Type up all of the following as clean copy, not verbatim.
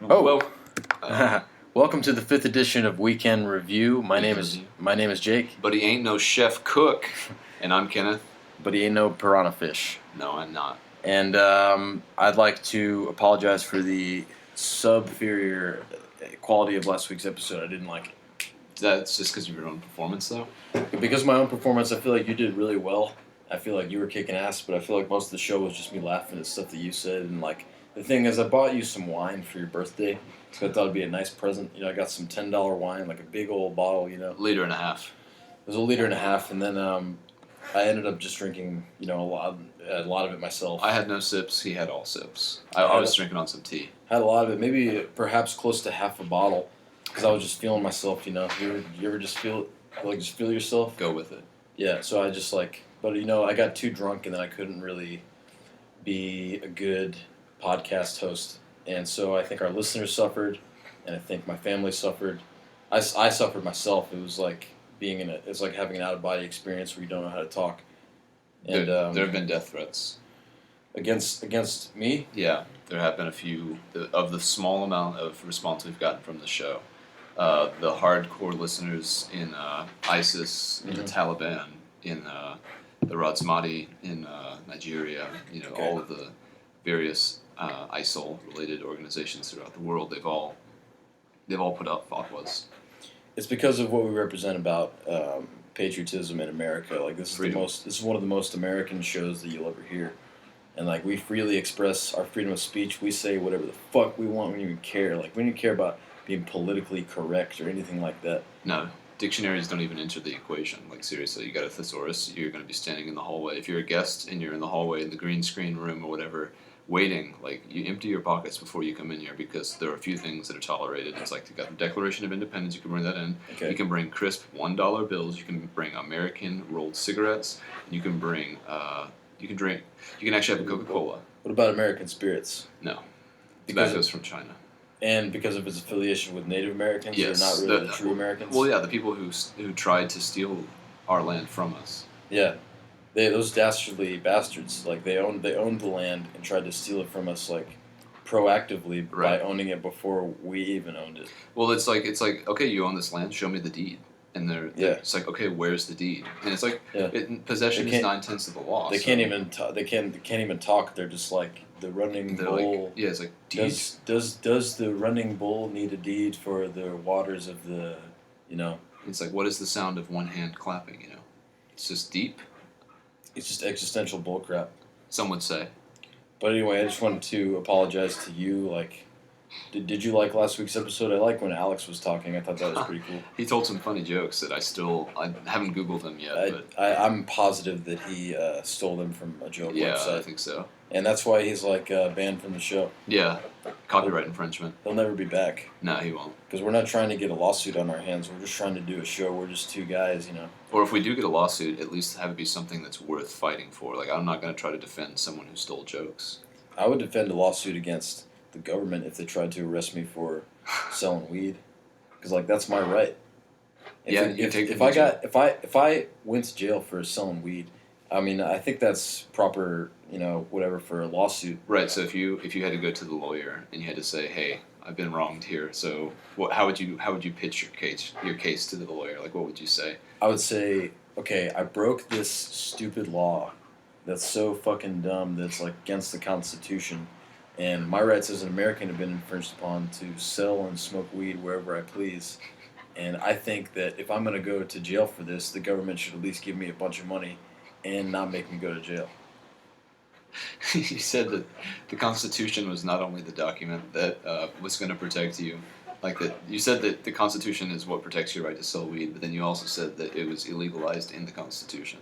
Oh, welcome to the 5th edition of Weekend Review. My name is Jake. But he ain't no chef cook, and I'm Kenneth. But he ain't no piranha fish. No, I'm not. And I'd like to apologize for the subferior quality of last week's episode. I didn't like it. That's just because of your own performance, though? Because of my own performance, I feel like you did really well. I feel like you were kicking ass, but I feel like most of the show was just me laughing at stuff that you said. And like the thing is, I bought you some wine for your birthday, so I thought it'd be a nice present. You know, I got some $10 wine, like a big old bottle. You know, Liter and a half. it was a liter and a half, and then I ended up just drinking, you know, a lot of it myself. I had no sips. He had all sips. I was drinking on some tea. Had a lot of it, maybe perhaps close to half a bottle, because I was just feeling myself. You know, you ever just feel yourself? Go with it. Yeah. So I just but you know, I got too drunk, and then I couldn't really be a good podcast host, and so I think our listeners suffered, and I think my family suffered. I suffered myself. It was like it's like having an out of body experience where you don't know how to talk. And There have been death threats. Against me? Yeah, there have been a few. Of the small amount of response we've gotten from the show, the hardcore listeners in ISIS, in the Taliban, in the Radsmati in Nigeria, you know, all of the various ISIL-related organizations throughout the world, they've all put out fatwas. It's because of what we represent about patriotism in America. Like this is one of the most American shows that you'll ever hear. And like we freely express our freedom of speech. We say whatever the fuck we want. We don't even care. Like we don't even care about being politically correct or anything like that. No, dictionaries don't even enter the equation. Like seriously, you got a thesaurus. You're going to be standing in the hallway. If you're a guest and you're in the hallway in the green screen room or whatever, waiting, like you empty your pockets before you come in here because there are a few things that are tolerated. It's like you got the Declaration of Independence. You can bring that in. Okay. You can bring crisp $1 bills. You can bring American rolled cigarettes. You can bring. You can actually have a Coca-Cola. What about American spirits? No. Tobacco's from China. And because of its affiliation with Native Americans, Yes, they're not really the true Americans? Well, yeah, the people who tried to steal our land from us. Yeah. Those dastardly bastards, like they owned the land and tried to steal it from us, like proactively by owning it before we even owned it. Well, it's like okay, you own this land, show me the deed, and it's like okay, where's the deed? And it's like possession is 9/10 of the law. They can't even they can't even talk. They're just like the running bull. Like, yeah, it's like deed. Does the running bull need a deed for the waters of the, you know? It's like what is the sound of one hand clapping? You know, it's just deep. It's just existential bullcrap. Some would say. But anyway, I just wanted to apologize to you. Like, did you like last week's episode? I like when Alex was talking. I thought that was pretty cool. He told some funny jokes that I haven't Googled them yet. I'm positive that he stole them from a joke website. Yeah, I think so. And that's why he's like banned from the show. Yeah, copyright infringement. He'll never be back. No, he won't. Because we're not trying to get a lawsuit on our hands. We're just trying to do a show. We're just two guys, you know. Or if we do get a lawsuit, at least have it be something that's worth fighting for. Like, I'm not going to try to defend someone who stole jokes. I would defend a lawsuit against the government if they tried to arrest me for selling weed. Because, like, that's my right. If I went to jail for selling weed, I mean, I think that's proper, you know, whatever for a lawsuit. Right. So if you had to go to the lawyer and you had to say, "Hey, I've been wronged here," so how would you pitch your case to the lawyer? Like, what would you say? I would say, okay, I broke this stupid law that's so fucking dumb that's like against the Constitution, and my rights as an American have been infringed upon to sell and smoke weed wherever I please. And I think that if I'm going to go to jail for this, the government should at least give me a bunch of money and not make me go to jail. You said that the Constitution was not only the document that was going to protect you, like that. You said that the Constitution is what protects your right to sell weed, but then you also said that it was illegalized in the Constitution.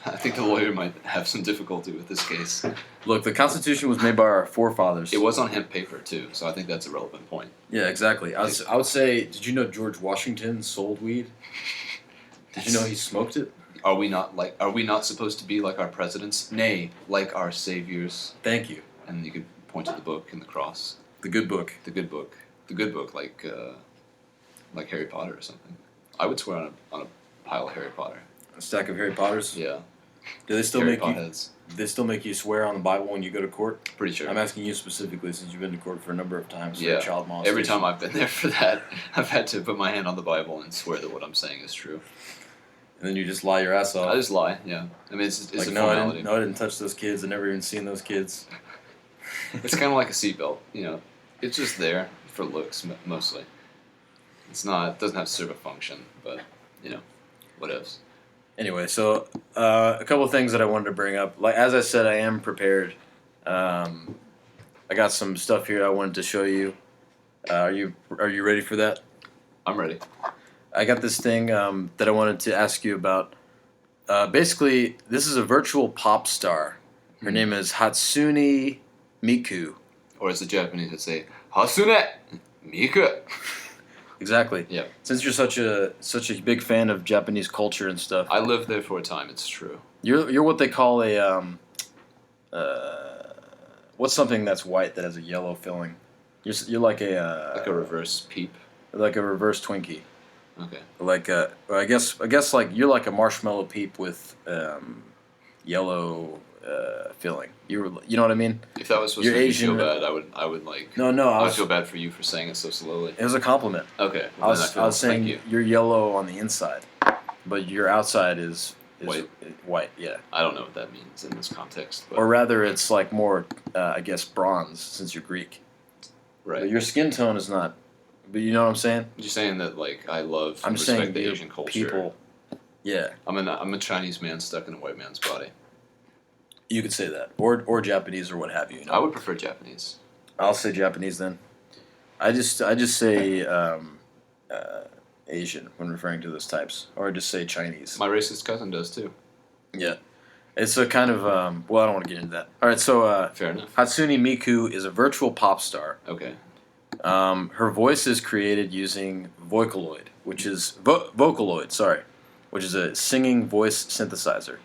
I think the lawyer might have some difficulty with this case. Look, the Constitution was made by our forefathers. It was on hemp paper too, so I think that's a relevant point. Yeah, exactly. I would say, did you know George Washington sold weed? Did you know he smoked it? Are we not supposed to be like our presidents? Nay, like our saviors. Thank you. And you could point to the book and the cross. The good book. The good book. The good book, like Harry Potter or something. I would swear on a pile of Harry Potter. A stack of Harry Potters? Yeah. Do they still Harry make you? potheads. They still make you swear on the Bible when you go to court? Pretty sure. I'm asking you specifically since you've been to court for a number of times Yeah. for child molestation. Every time I've been there for that, I've had to put my hand on the Bible and swear that what I'm saying is true. And then you just lie your ass off. I just lie, yeah. I mean, it's like, a no, formality. I didn't touch those kids. I never even seen those kids. It's kind of like a seatbelt, you know. It's just there for looks, mostly. It's not, it doesn't have to serve a function, but, you know, what else? Anyway, so a couple of things that I wanted to bring up. Like as I said, I am prepared. I got some stuff here I wanted to show you. Are you ready for that? I'm ready. I got this thing that I wanted to ask you about. Basically, this is a virtual pop star. Her name is Hatsune Miku. Or as the Japanese would say, Hasune Miku. Exactly. Yeah. Since you're such a big fan of Japanese culture and stuff, I lived there for a time. It's true. you're what they call a what's something that's white that has a yellow filling? You're like a reverse peep. like a reverse Twinkie. Okay. Like I guess like you're like a marshmallow peep with yellow filling. You know what I mean? If that was supposed You're to make Asian. you feel bad, I would like. No, I I would was. feel bad for you for saying it so slowly. It was a compliment. Okay. I was saying thank you. you're yellow on the inside, but your outside is White. White, yeah. I don't know what that means in this context, but Or rather, it's like more, I guess, bronze since you're Greek. right. But your skin tone is not. But you know what I'm saying? You're saying that like I love I'm and respect saying the you're Asian culture. people. Yeah, I'm a Chinese man stuck in a white man's body. you could say that, or Japanese, or what have you. You know? I would prefer Japanese. I'll say Japanese then. I just say Asian when referring to those types, or just say Chinese. My racist cousin does too. Yeah, it's a kind of well, I don't want to get into that. All right, so Fair enough. Hatsune Miku is a virtual pop star. Okay. Her voice is created using Vocaloid, which is Vocaloid, sorry, which is a singing voice synthesizer.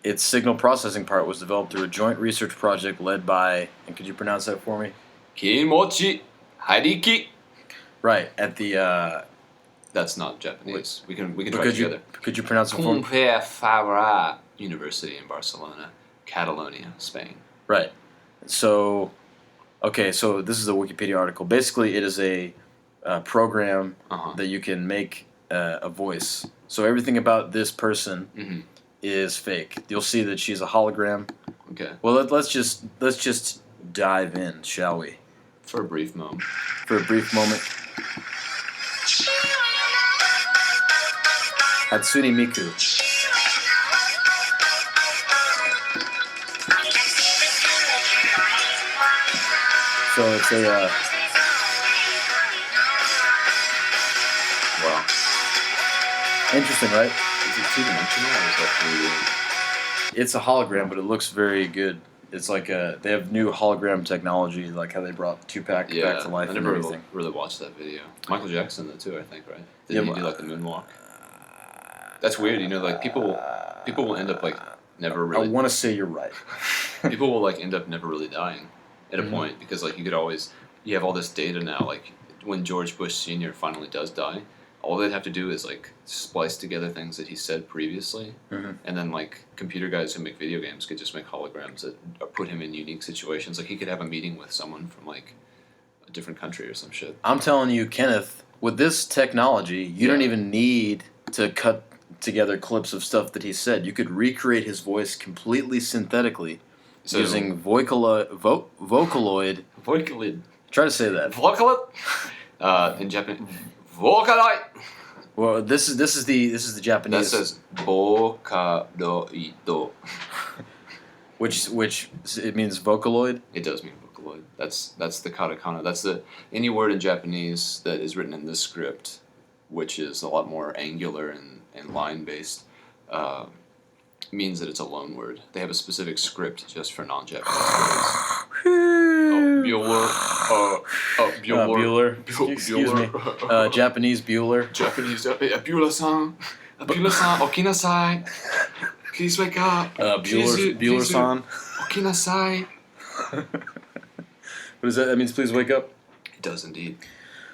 Its signal processing part was developed through a joint research project led by, and could you pronounce that for me? Kimochi Hariki. Right, at the That's not Japanese. We can but try together. could you pronounce it for me? Pompeu University in Barcelona, Catalonia, Spain. Right. So, okay, so this is a Wikipedia article. Basically, it is a program Uh-huh. that you can make a voice. So everything about this person Mm-hmm. is fake. You'll see that she's a hologram. Okay. Well, let's just dive in, shall we? For a brief moment. For a brief moment. Hatsune Miku. So it's a Wow. interesting, right? Is it two-dimensional or is that 3D? It's a hologram, but it looks very good. It's like they have new hologram technology, like how they brought Tupac back to life I and never everything. really watched that video. Michael Jackson did too, I think, right? Did Yeah, he but- do like the moonwalk? That's weird, you know, like people will end up like never I really want to say you're right. people will like end up never really dying at a Mhm. point because like you have all this data now, like when George Bush Sr. finally does die, all they'd have to do is like splice together things that he said previously, Mhm. and then like computer guys who make video games could just make holograms that put him in unique situations. Like he could have a meeting with someone from like a different country or some shit. I'm telling you, Kenneth, with this technology, you don't even need to cut together clips of stuff that he said. You could recreate his voice completely synthetically So, using Vocaloid. Vocaloid. Try to say that. Vocaloid. In Japanese, Vocaloid. Well, this is the Japanese. That says Vocaloid. which it means Vocaloid. It does mean Vocaloid. That's the katakana. That's any word in Japanese that is written in this script, which is a lot more angular and line based, means that it's a loan word. They have a specific script just for non-Japanese words. Bueller. Excuse me. Japanese Bueller. Japanese Bueller-san. Bueller-san, okinasai. Please wake up. Bueller-san. Okinasai. What is that? That means please wake up. It does indeed.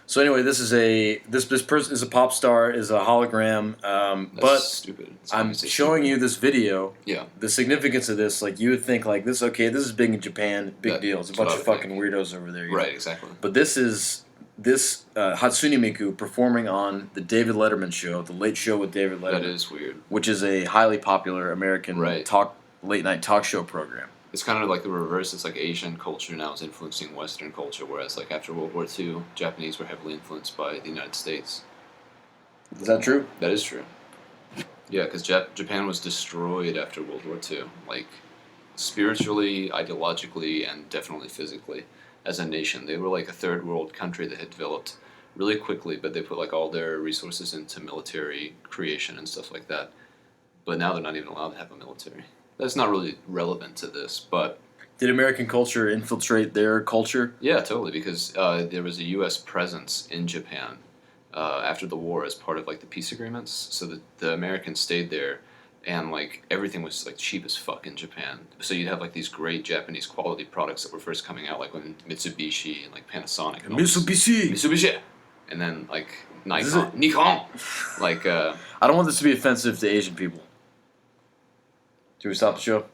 So anyway, this person is a pop star, is a hologram, That's but stupid. I'm showing you this video. Yeah. The significance of this, like you would think, like this. Okay, this is big in Japan, big deal. It's a bunch of fucking weirdos over there. Right. Exactly. But this is Hatsune Miku performing on the David Letterman show, the Late Show with David Letterman. That is weird. Which is a highly popular American late night talk show program. It's kind of like the reverse. It's like Asian culture now is influencing Western culture, whereas like after World War II, Japanese were heavily influenced by the United States. Is that true? That is true. Yeah, because Japan was destroyed after World War II, like spiritually, ideologically, and definitely physically. As a nation, they were like a third world country that had developed really quickly, but they put like all their resources into military creation and stuff like that. But now they're not even allowed to have a military. That's not really relevant to this, but... Did American culture infiltrate their culture? Yeah, totally, because there was a U.S. presence in Japan after the war as part of like the peace agreements, so the Americans stayed there, and like everything was like cheap as fuck in Japan. So you'd have like these great Japanese quality products that were first coming out, like when Mitsubishi and like Panasonic. And Mitsubishi! And then like Nikon! Like... I don't want this to be offensive to Asian people. Should we stop the show?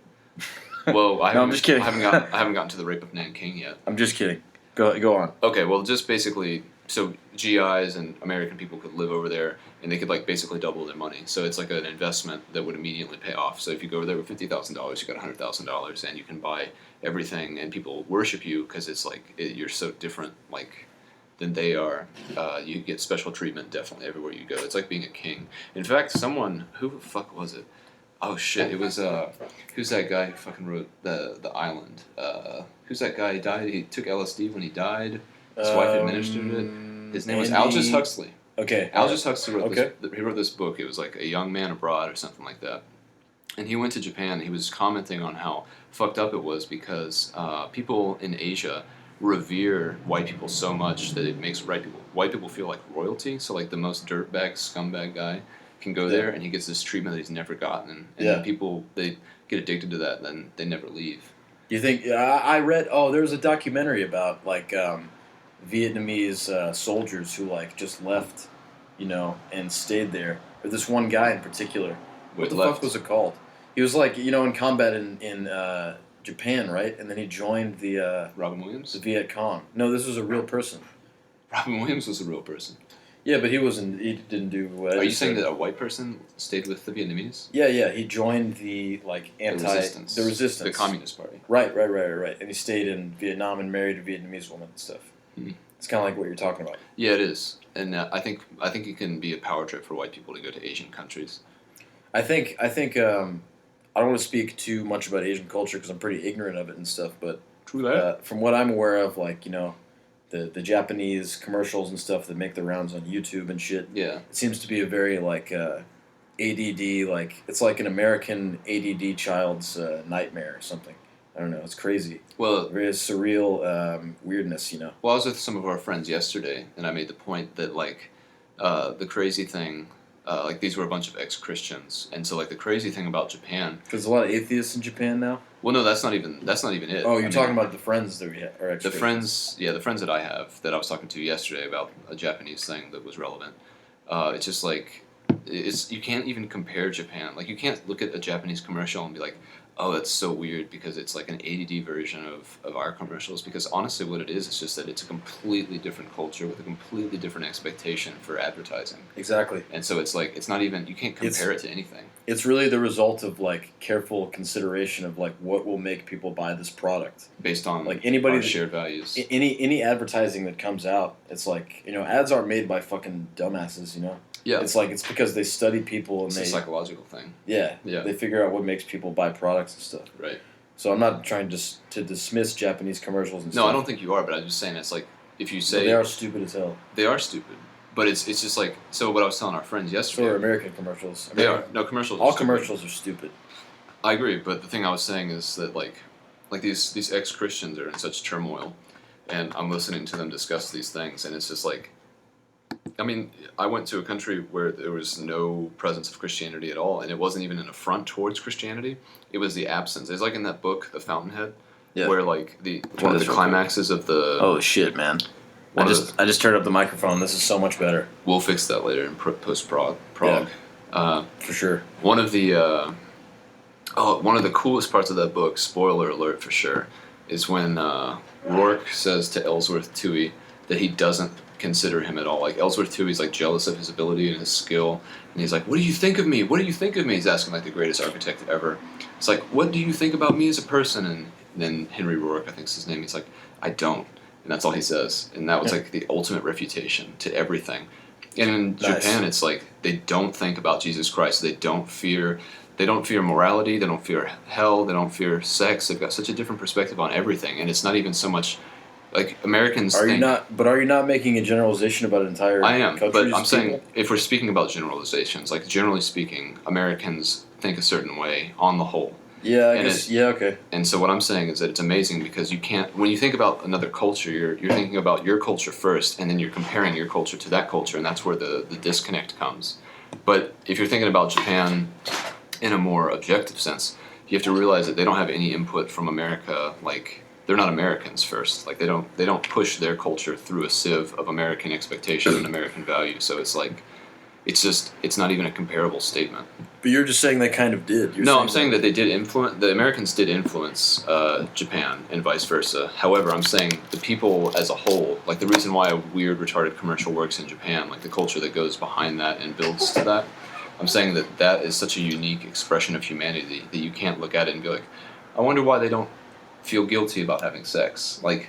Well, I'm just kidding. I haven't gotten to the rape of Nanking yet. I'm just kidding. Go on. Okay, well, just basically, so GIs and American people could live over there, and they could like basically double their money. So it's like an investment that would immediately pay off. So if you go over there with $50,000, you got $100,000, and you can buy everything, and people worship you because it's like you're so different, like than they are. You get special treatment definitely everywhere you go. It's like being a king. In fact, who the fuck was it? Oh shit! It was who's that guy who fucking wrote the Island? Who's that guy? He died. He took LSD when he died. His wife administered it. His name was Aldous Huxley. Okay. Aldous Huxley wrote this. He wrote this book. It was like A Young Man Abroad or something like that. And he went to Japan. He was commenting on how fucked up it was because people in Asia revere white people so much that it makes white people feel like royalty. So like the most dirtbag scumbag guy can go there and he gets this treatment that he's never gotten, and people, they get addicted to that and then they never leave. You think I read there was a documentary about like Vietnamese soldiers who like just left, and stayed there. Or this one guy in particular. What the fuck was it called? He was like in combat in Japan, right? And then he joined the Robin Williams, the Viet Cong. No, this was a real person. Robin Williams was a real person. Yeah, but he wasn't. He didn't do. Are you saying that a white person stayed with the Vietnamese? Yeah. He joined the resistance, the Communist Party. Right. And he stayed in Vietnam and married a Vietnamese woman and stuff. Mm-hmm. It's kind of like what you're talking about. Yeah, it is, and I think it can be a power trip for white people to go to Asian countries. I think I don't want to speak too much about Asian culture because I'm pretty ignorant of it and stuff. But true that. From what I'm aware of, like the Japanese commercials and stuff that make the rounds on YouTube and shit. Yeah. It seems to be a very like ADD, like it's like an American ADD child's nightmare or something. I don't know. It's crazy. Well, very surreal weirdness, Well, I was with some of our friends yesterday, and I made the point that like the crazy thing, like these were a bunch of ex-Christians, and so like the crazy thing about Japan. There's a lot of atheists in Japan now. Well, no, that's not even it. Oh, you're talking about the friends that we are ex-Christians. The friends that I have that I was talking to yesterday about a Japanese thing that was relevant. It's just like you can't even compare Japan. Like you can't look at a Japanese commercial and be like, oh, that's so weird because it's like an ADD version of our commercials. Because honestly, what it is just that it's a completely different culture with a completely different expectation for advertising. Exactly. And so it's like, it's not even, you can't compare it to anything. It's really the result of like careful consideration of like what will make people buy this product. Based on like anybody our shared values. Any advertising that comes out, it's like, ads aren't made by fucking dumbasses, Yeah. It's like, it's because they study people and it's a psychological thing. Yeah. They figure out what makes people buy products and stuff. Right. So I'm not trying to dismiss Japanese commercials and stuff. No, I don't think you are, but I'm just saying it's like, if you say... they are stupid as hell. They are stupid. But it's just like, so what I was telling our friends yesterday... So are American commercials. They are. No, commercials all commercials are stupid. I agree, but the thing I was saying is that like these ex-Christians are in such turmoil, and I'm listening to them discuss these things, and it's just like, I mean, I went to a country where there was no presence of Christianity at all, and it wasn't even an affront towards Christianity. It was the absence. It's like in that book, The Fountainhead, where like one of the climaxes of the... Oh, shit, man. I just turned up the microphone. This is so much better. We'll fix that later in post-prog. For sure. One of the coolest parts of that book, spoiler alert for sure, is when Rourke says to Ellsworth Toohey that he doesn't consider him at all. Like, Ellsworth Toohey's like jealous of his ability and his skill, and he's like, "What do you think of me? What do you think of me?" He's asking like the greatest architect ever. It's like, "What do you think about me as a person?" And then Henry Rourke, I think is his name, he's like, "I don't." And that's all he says. And that was like the ultimate refutation to everything. And in Japan, it's like they don't think about Jesus Christ. They don't fear morality. They don't fear hell. They don't fear sex. They've got such a different perspective on everything. And it's not even so much like Americans Are you not making a generalization about an entire I am, country? but I'm saying if we're speaking about generalizations, like generally speaking, Americans think a certain way on the whole. Yeah, okay. And so what I'm saying is that it's amazing because you can't, when you think about another culture, you're thinking about your culture first, and then you're comparing your culture to that culture, and that's where the disconnect comes. But if you're thinking about Japan in a more objective sense, you have to realize that they don't have any input from America. Like, they're not Americans first. Like, they don't push their culture through a sieve of American expectation and American value. So it's like, it's not even a comparable statement. But you're just saying they kind of did. I'm saying that they did influence. The Americans did influence Japan and vice versa. However, I'm saying the people as a whole, like the reason why a weird, retarded commercial works in Japan, like the culture that goes behind that and builds to that, I'm saying that is such a unique expression of humanity that you can't look at it and be like, I wonder why they don't feel guilty about having sex. Like,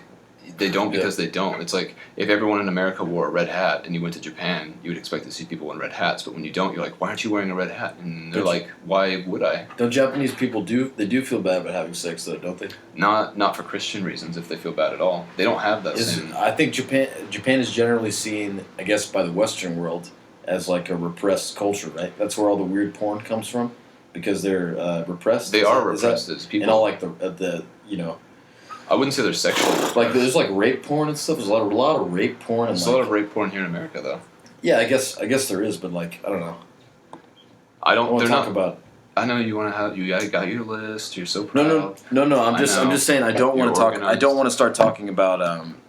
they don't because they don't. It's like if everyone in America wore a red hat and you went to Japan, you would expect to see people in red hats. But when you don't, you're like, why aren't you wearing a red hat? And they're like, why would I? Don't Japanese people they do feel bad about having sex though, don't they? Not for Christian reasons if they feel bad at all. They don't have that same... I think Japan is generally seen, I guess, by the Western world as like a repressed culture, right? That's where all the weird porn comes from because they're repressed. They are repressed as people. And all like the you know... I wouldn't say they're sexual. Like, there's like rape porn and stuff. There's a lot of rape porn. There's a lot of rape porn here in America, though. Yeah, I guess there is, but like, I don't know. I don't want to talk about. I know you want to have. You got your list. You're so proud. No. I'm just saying. I don't want to talk. I don't want to start talking about.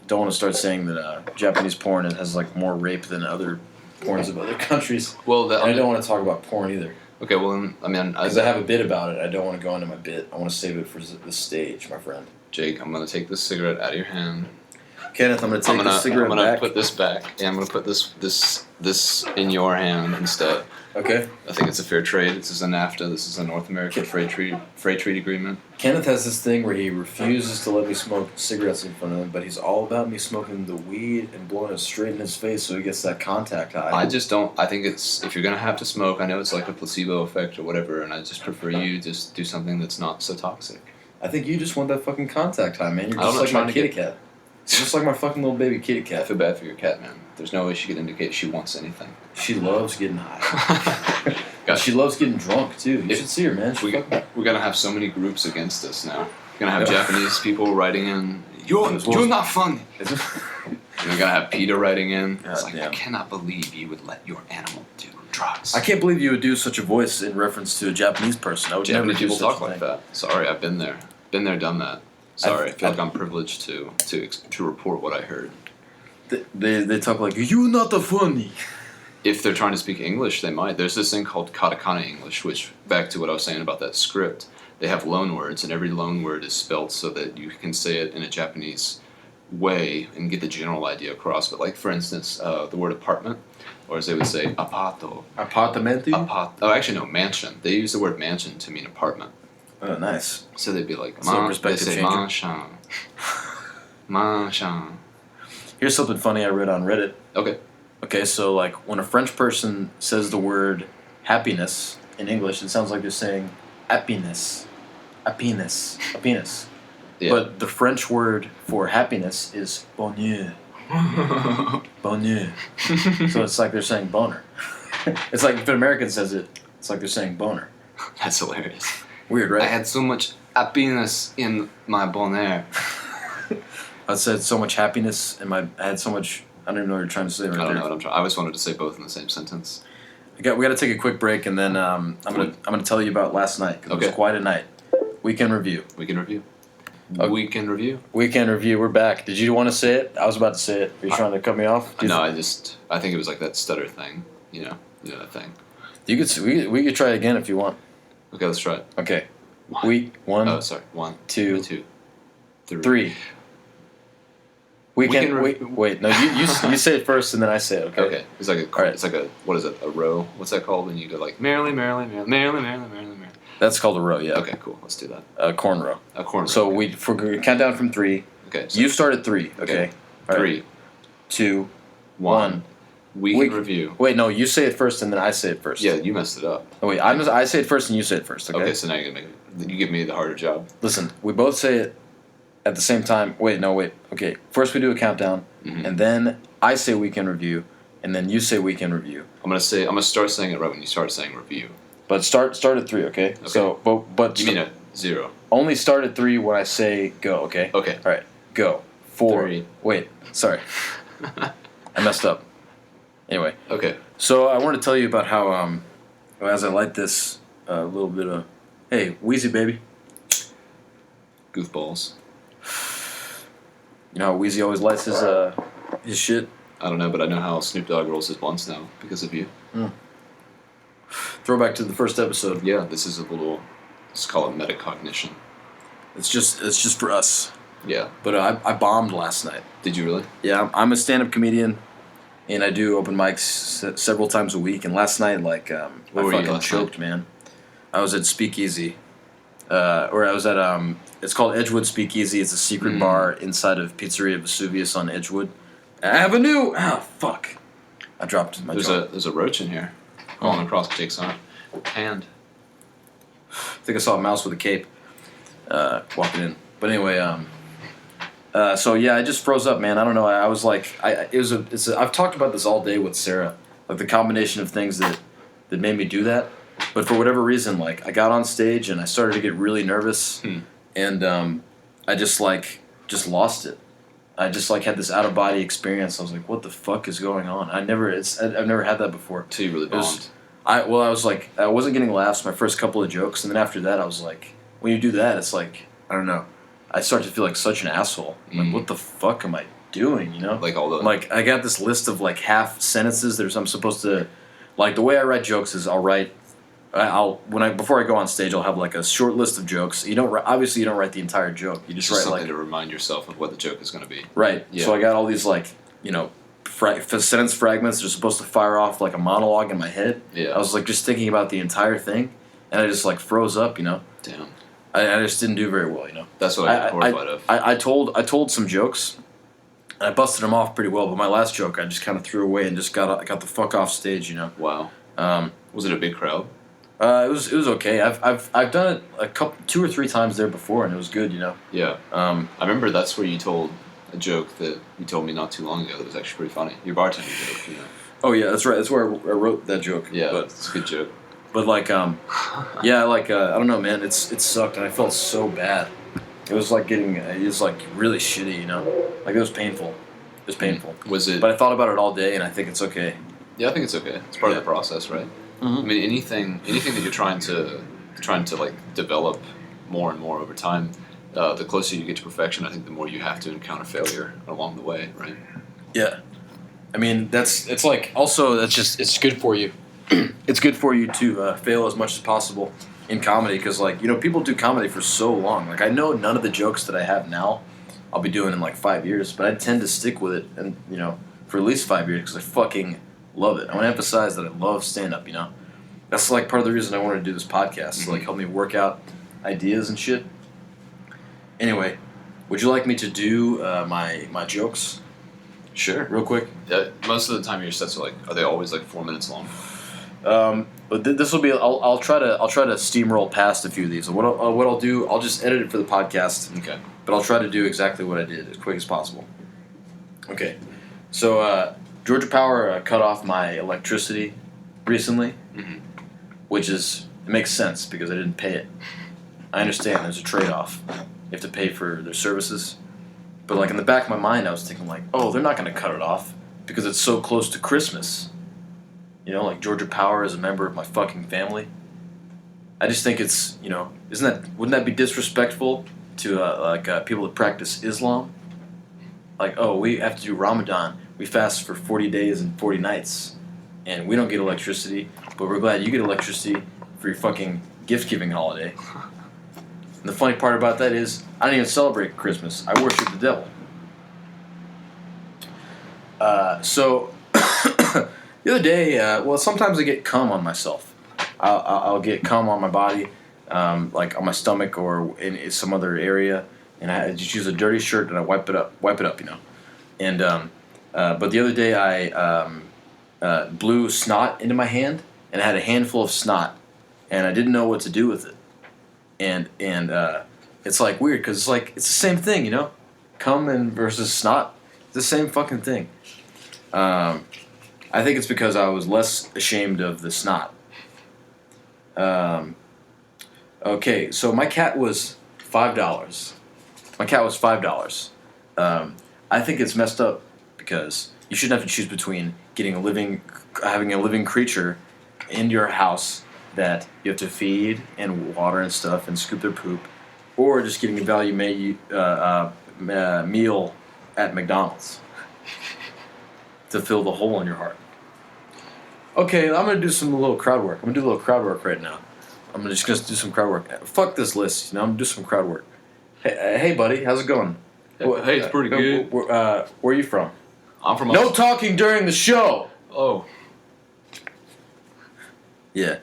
Don't want to start saying that Japanese porn has like more rape than other porns of other countries. Well, I don't want to talk about porn either. Okay, well, then, I mean, because I have a bit about it. I don't want to go into my bit. I want to save it for the stage, my friend. Jake, I'm going to take this cigarette out of your hand. Kenneth, I'm going to take this cigarette back. I'm going to put this back, and I'm going to put this in your hand instead. Okay. I think it's a fair trade. This is a NAFTA. This is a North American Free Trade Agreement. Kenneth has this thing where he refuses to let me smoke cigarettes in front of him, but he's all about me smoking the weed and blowing it straight in his face so he gets that contact high. I just don't. I think it's, if you're going to have to smoke, I know it's like a placebo effect or whatever, and I just prefer you just do something that's not so toxic. I think you just want that fucking contact high, man. You're just like my kitty cat. It's just like my fucking little baby kitty cat. I feel bad for your cat, man. There's no way she could indicate she wants anything. She loves getting high. She loves getting drunk, too. You should see her, man. We're going to have so many groups against us now. We're going to have Japanese people writing in, you're not funny. We're going to have PETA writing in. It's like, I cannot believe you would let your animal do drugs. I can't believe you would do such a voice in reference to a Japanese person. I would Japanese never do people talk like that. Sorry, I've been there. Been there, done that. Sorry, I feel like I'm privileged to report what I heard. They talk like, you're not funny. If they're trying to speak English, they might. There's this thing called katakana English, which, back to what I was saying about that script, they have loan words, and every loan word is spelled so that you can say it in a Japanese way and get the general idea across. But like, for instance, the word apartment, or as they would say, apato. Apartamento? Oh, actually, no, mansion. They use the word mansion to mean apartment. Oh, nice. So they'd be like, they say mansion. Mansion. Here's something funny I read on Reddit. Okay, so like when a French person says the word happiness in English, it sounds like they're saying happiness. Happiness. Happiness. Yeah. But the French word for happiness is bonheur. Bonheur. So it's like they're saying boner. It's like if an American says it, it's like they're saying boner. That's hilarious. Weird, right? I had so much happiness in my bonheur. I said so much happiness in my... I had so much... I don't even know what you're trying to say right there. I don't know what I'm trying... I always wanted to say both in the same sentence. We got to take a quick break, and then I'm gonna tell you about last night. It was quite a night. Weekend review. Weekend review. Weekend review. We're back. Did you want to say it? I was about to say it. Are you trying to cut me off? No, I think it was like that stutter thing. You know that thing. You could. We could try it again if you want. Okay, let's try it. Okay. Week one. Oh, sorry. 1, two, 2, 3. Wait. No, you say it first and then I say it. Okay. Okay. It's like a what is it? A row? What's that called when you go like Marilyn? That's called a row. Yeah. Okay, cool. Let's do that. A corn row. A corn row. So we count down from 3. Okay. So you start at 3. Okay. All 3, right. 2, 1. Weekend review. Wait, no, you say it first and then I say it first. Yeah, you messed it up. Oh, wait, I say it first and you say it first. Okay. Okay, so now you give me the harder job. Listen, we both say it at the same time. Wait. Okay, first we do a countdown, and then I say weekend review, and then you say weekend review. I'm gonna start saying it right when you start saying review. But start at 3, okay? So, but you mean at 0? Only start at 3 when I say go, okay? Okay. All right, go. 4. 3. Wait, sorry, I messed up. Anyway. Okay. So I want to tell you about how as I light this little bit of, hey, Wheezy baby. Goofballs. You know how Wheezy always lights his shit? I don't know, but I know how Snoop Dogg rolls his blunts now because of you. Throwback to the first episode. Yeah, this is let's call it metacognition. It's just for us. Yeah. But I bombed last night. Did you really? Yeah, I'm a stand-up comedian, and I do open mics several times a week. And last night, I fucking choked, man. I was at Speakeasy, or I was at it's called Edgewood Speakeasy. It's a secret bar inside of Pizzeria Vesuvius on Edgewood Avenue. Ah, fuck! I dropped my. There's a roach in here, crawling across Jake's hand. I think I saw a mouse with a cape walking in. But anyway, so yeah, I just froze up, man. I don't know. I was like, I've talked about this all day with Sarah, like the combination of things that made me do that. But for whatever reason, like I got on stage and I started to get really nervous, and I just lost it. I just had this out of body experience. I was like, what the fuck is going on? I've never had that before. So you really bombed. I was like, I wasn't getting laughs my first couple of jokes, and then after that, I was like, when you do that, it's like, I don't know. I start to feel like such an asshole. I'm like, what the fuck am I doing? You know, I got this list of like half sentences. I'm supposed to, like, the way I write jokes is before I go on stage, I'll have like a short list of jokes. You don't write the entire joke. You just write something to remind yourself of what the joke is going to be. Right. Yeah. So I got all these sentence fragments that are supposed to fire off like a monologue in my head. Yeah. I was like just thinking about the entire thing, and I just like froze up. You know. Damn. I just didn't do very well, you know. That's what I get horrified of. I told some jokes, and I busted them off pretty well. But my last joke, I just kind of threw away and just got the fuck off stage, you know. Wow. Was it a big crowd? It was okay. I've done it 2 or 3 times there before, and it was good, you know. Yeah. I remember that's where you told a joke that you told me not too long ago that was actually pretty funny. Your bartender joke, you know. Oh yeah, that's right. That's where I wrote that joke. Yeah, it's a good joke. But I don't know, man. It sucked, and I felt so bad. It was like really shitty, you know. Like it was painful. It was painful. Was it? But I thought about it all day, and I think it's okay. Yeah, I think it's okay. It's part of the process, right? Mm-hmm. I mean, anything that you're trying to like develop more and more over time, the closer you get to perfection, I think the more you have to encounter failure along the way, right? Yeah. I mean, it's good for you. It's good for you to fail as much as possible in comedy because, people do comedy for so long. Like, I know none of the jokes that I have now I'll be doing in, 5 years, but I tend to stick with it, and, for at least 5 years because I fucking love it. I want to emphasize that I love stand-up, you know? That's, part of the reason I wanted to do this podcast, to, help me work out ideas and shit. Anyway, would you like me to do my jokes? Sure. Real quick? Most of the time your sets are they always 4 minutes long? But this will be. I'll try to steamroll past a few of these. What I'll do, I'll just edit it for the podcast. Okay. But I'll try to do exactly what I did as quick as possible. Okay. So Georgia Power cut off my electricity recently, which it makes sense because I didn't pay it. I understand there's a trade-off. You have to pay for their services. But in the back of my mind, I was thinking oh, they're not going to cut it off because it's so close to Christmas. You know, Georgia Power is a member of my fucking family. I just think it's, wouldn't that be disrespectful people that practice Islam. Like, oh, we have to do Ramadan. We fast for 40 days and 40 nights, and we don't get electricity, but we're glad you get electricity for your fucking gift-giving holiday. And the funny part about that is, I don't even celebrate Christmas. I worship the devil. So, the other day, sometimes I get cum on myself. I'll get cum on my body, like on my stomach or in some other area, and I just use a dirty shirt and I wipe it up, you know. And but the other day I blew snot into my hand, and I had a handful of snot, and I didn't know what to do with it. And it's like weird because it's the same thing, you know, cum and versus snot, it's the same fucking thing. I think it's because I was less ashamed of the snot. Okay, so my cat was $5. I think it's messed up because you shouldn't have to choose between having a living creature in your house that you have to feed and water and stuff and scoop their poop, or just getting a value meal at McDonald's to fill the hole in your heart. Okay, I'm gonna do some little crowd work. I'm gonna do a little crowd work right now. I'm just gonna do some crowd work. Fuck this list, you know. I'm gonna do some crowd work. Hey, buddy, how's it going? Hey, it's pretty good. Where are you from? I'm from. No talking during the show. Oh. Yeah.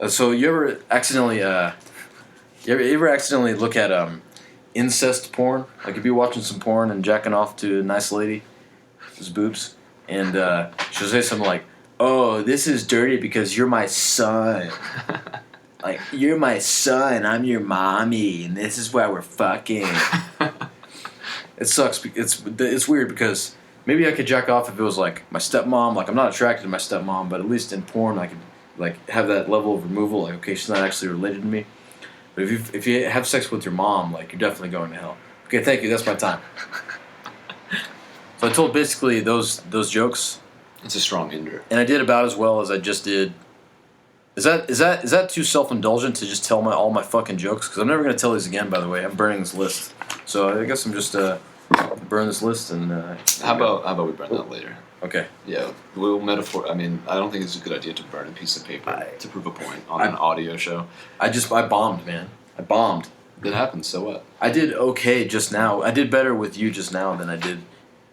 So you ever accidentally look at incest porn? Like if you're watching some porn and jacking off to a nice lady's boobs, and she'll say something like, "Oh, this is dirty because you're my son." Like, you're my son, I'm your mommy, and this is why we're fucking. It sucks. It's weird because maybe I could jack off if it was like my stepmom. Like, I'm not attracted to my stepmom, but at least in porn I could like have that level of removal. Like, okay, she's not actually related to me. But if you have sex with your mom, like, you're definitely going to hell. Okay, thank you. That's my time. So I told basically those jokes. It's a strong hinder. And I did about as well as I just did. Is that too self-indulgent to just tell all my fucking jokes? Because I'm never going to tell these again, by the way. I'm burning this list. So I guess I'm just burn this list and... How about we burn that later? Okay. Yeah, we'll metaphor... I mean, I don't think it's a good idea to burn a piece of paper to prove a point on an audio show. I bombed, man. I bombed. That happens, so what? I did okay just now. I did better with you just now than I did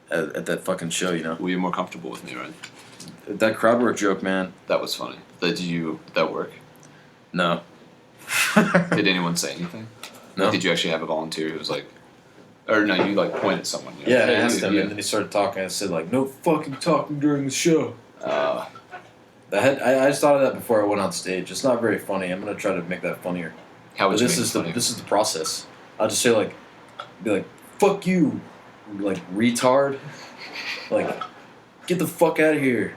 at that fucking show, you know? Were you more comfortable with me, right? That crowd work joke, man. That was funny. Did that work? No. Did anyone say anything? No. Like, did you actually have a volunteer who was like, or no, you like point at someone? You know, yeah, I asked him, and then he started talking. I said like, no fucking talking during the show. I just thought of that before I went on stage. It's not very funny. I'm gonna try to make that funnier. How would you make it funny? This is the process. I'll just say be like, fuck you, like retard, like get the fuck out of here.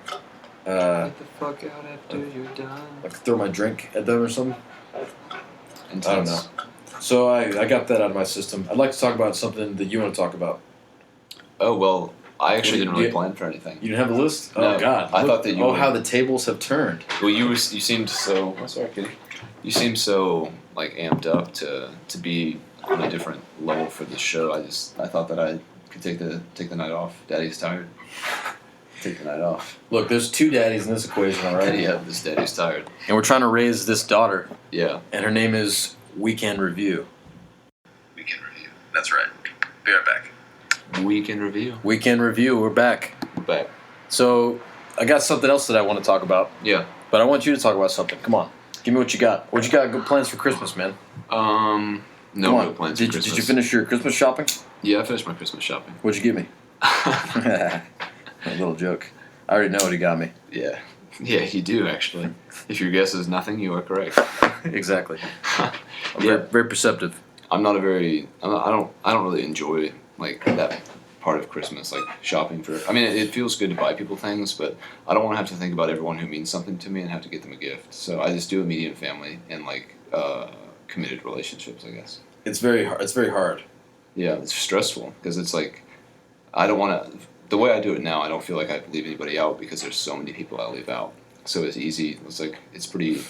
Get the fuck out after you're done. Like throw my drink at them or something. Intense. I don't know. So I got that out of my system. I'd like to talk about something that you want to talk about. Oh, well, I actually didn't really plan for anything. You didn't have a list? No, oh, God. I thought that you would. How the tables have turned. Well, you seemed so... Oh, sorry, kitty. You seemed so, like, amped up to be on a different level for this show. I thought that I could take the night off. Daddy's tired. Take the night off. Look, there's two daddies in this equation, all right? Yeah, this daddy's tired. And we're trying to raise this daughter. Yeah. And her name is Weekend Review. Weekend Review. That's right. Be right back. Weekend Review. Weekend Review. We're back. We're back. So, I got something else that I want to talk about. Yeah. But I want you to talk about something. Come on. Give me what you got. What you got good plans for Christmas, man? No real plans for Christmas. Did you finish your Christmas shopping? Yeah, I finished my Christmas shopping. What'd you get me? A little joke. I already know what he got me. Yeah. Yeah, you do, actually. If your guess is nothing, you are correct. Exactly. Yeah. Very perceptive. I don't really enjoy, like, that part of Christmas, like, shopping for... I mean, it feels good to buy people things, but I don't want to have to think about everyone who means something to me and have to get them a gift. So I just do immediate family and, like, committed relationships, I guess. It's very hard. Yeah, it's stressful, because it's like, I don't want to... The way I do it now, I don't feel like I leave anybody out because there's so many people I leave out. So it's easy. It's like, it's pretty...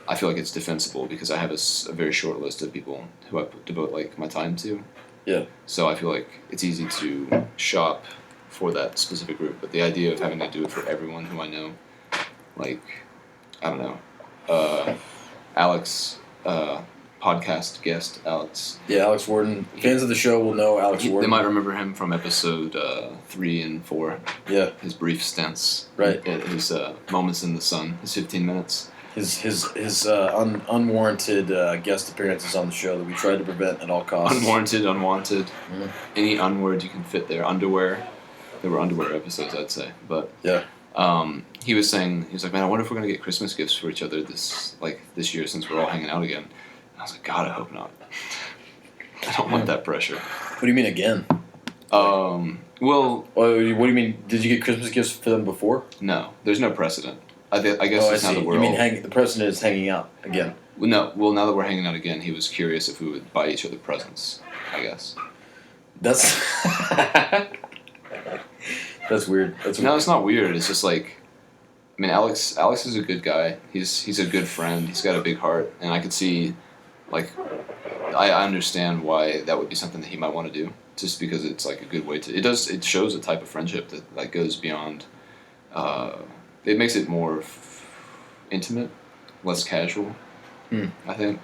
I feel like it's defensible because I have a very short list of people who I devote like my time to. Yeah. So I feel like it's easy to shop for that specific group, but the idea of having to do it for everyone who I know, like, I don't know, Alex, podcast guest Alex. Yeah, Alex Warden. Fans of the show will know Alex Warden. They might remember him from episode 3 and 4. Yeah. His brief stints. Right. His moments in the sun. His 15 minutes. His unwarranted guest appearances on the show that we tried to prevent at all costs. Unwarranted, unwanted. Mm-hmm. Any unword you can fit there. Underwear. There were underwear episodes, I'd say. But yeah. He was like, man, I wonder if we're gonna get Christmas gifts for each other this year since we're all hanging out again. And I was like, God, I hope not. I don't want that pressure. What do you mean again? Well, what do you mean? Did you get Christmas gifts for them before? No, there's no precedent. I guess I it's now see. that we're You mean all... the precedent is hanging out again? Well, no. Well, now that we're hanging out again, he was curious if we would buy each other presents. I guess. That's that's weird. No, it's not weird. It's just like, I mean, Alex is a good guy. He's a good friend. He's got a big heart, and I could see, like, I understand why that would be something that he might want to do, just because it's like a good way to. It shows a type of friendship that like goes beyond. It makes it more intimate, less casual. I think.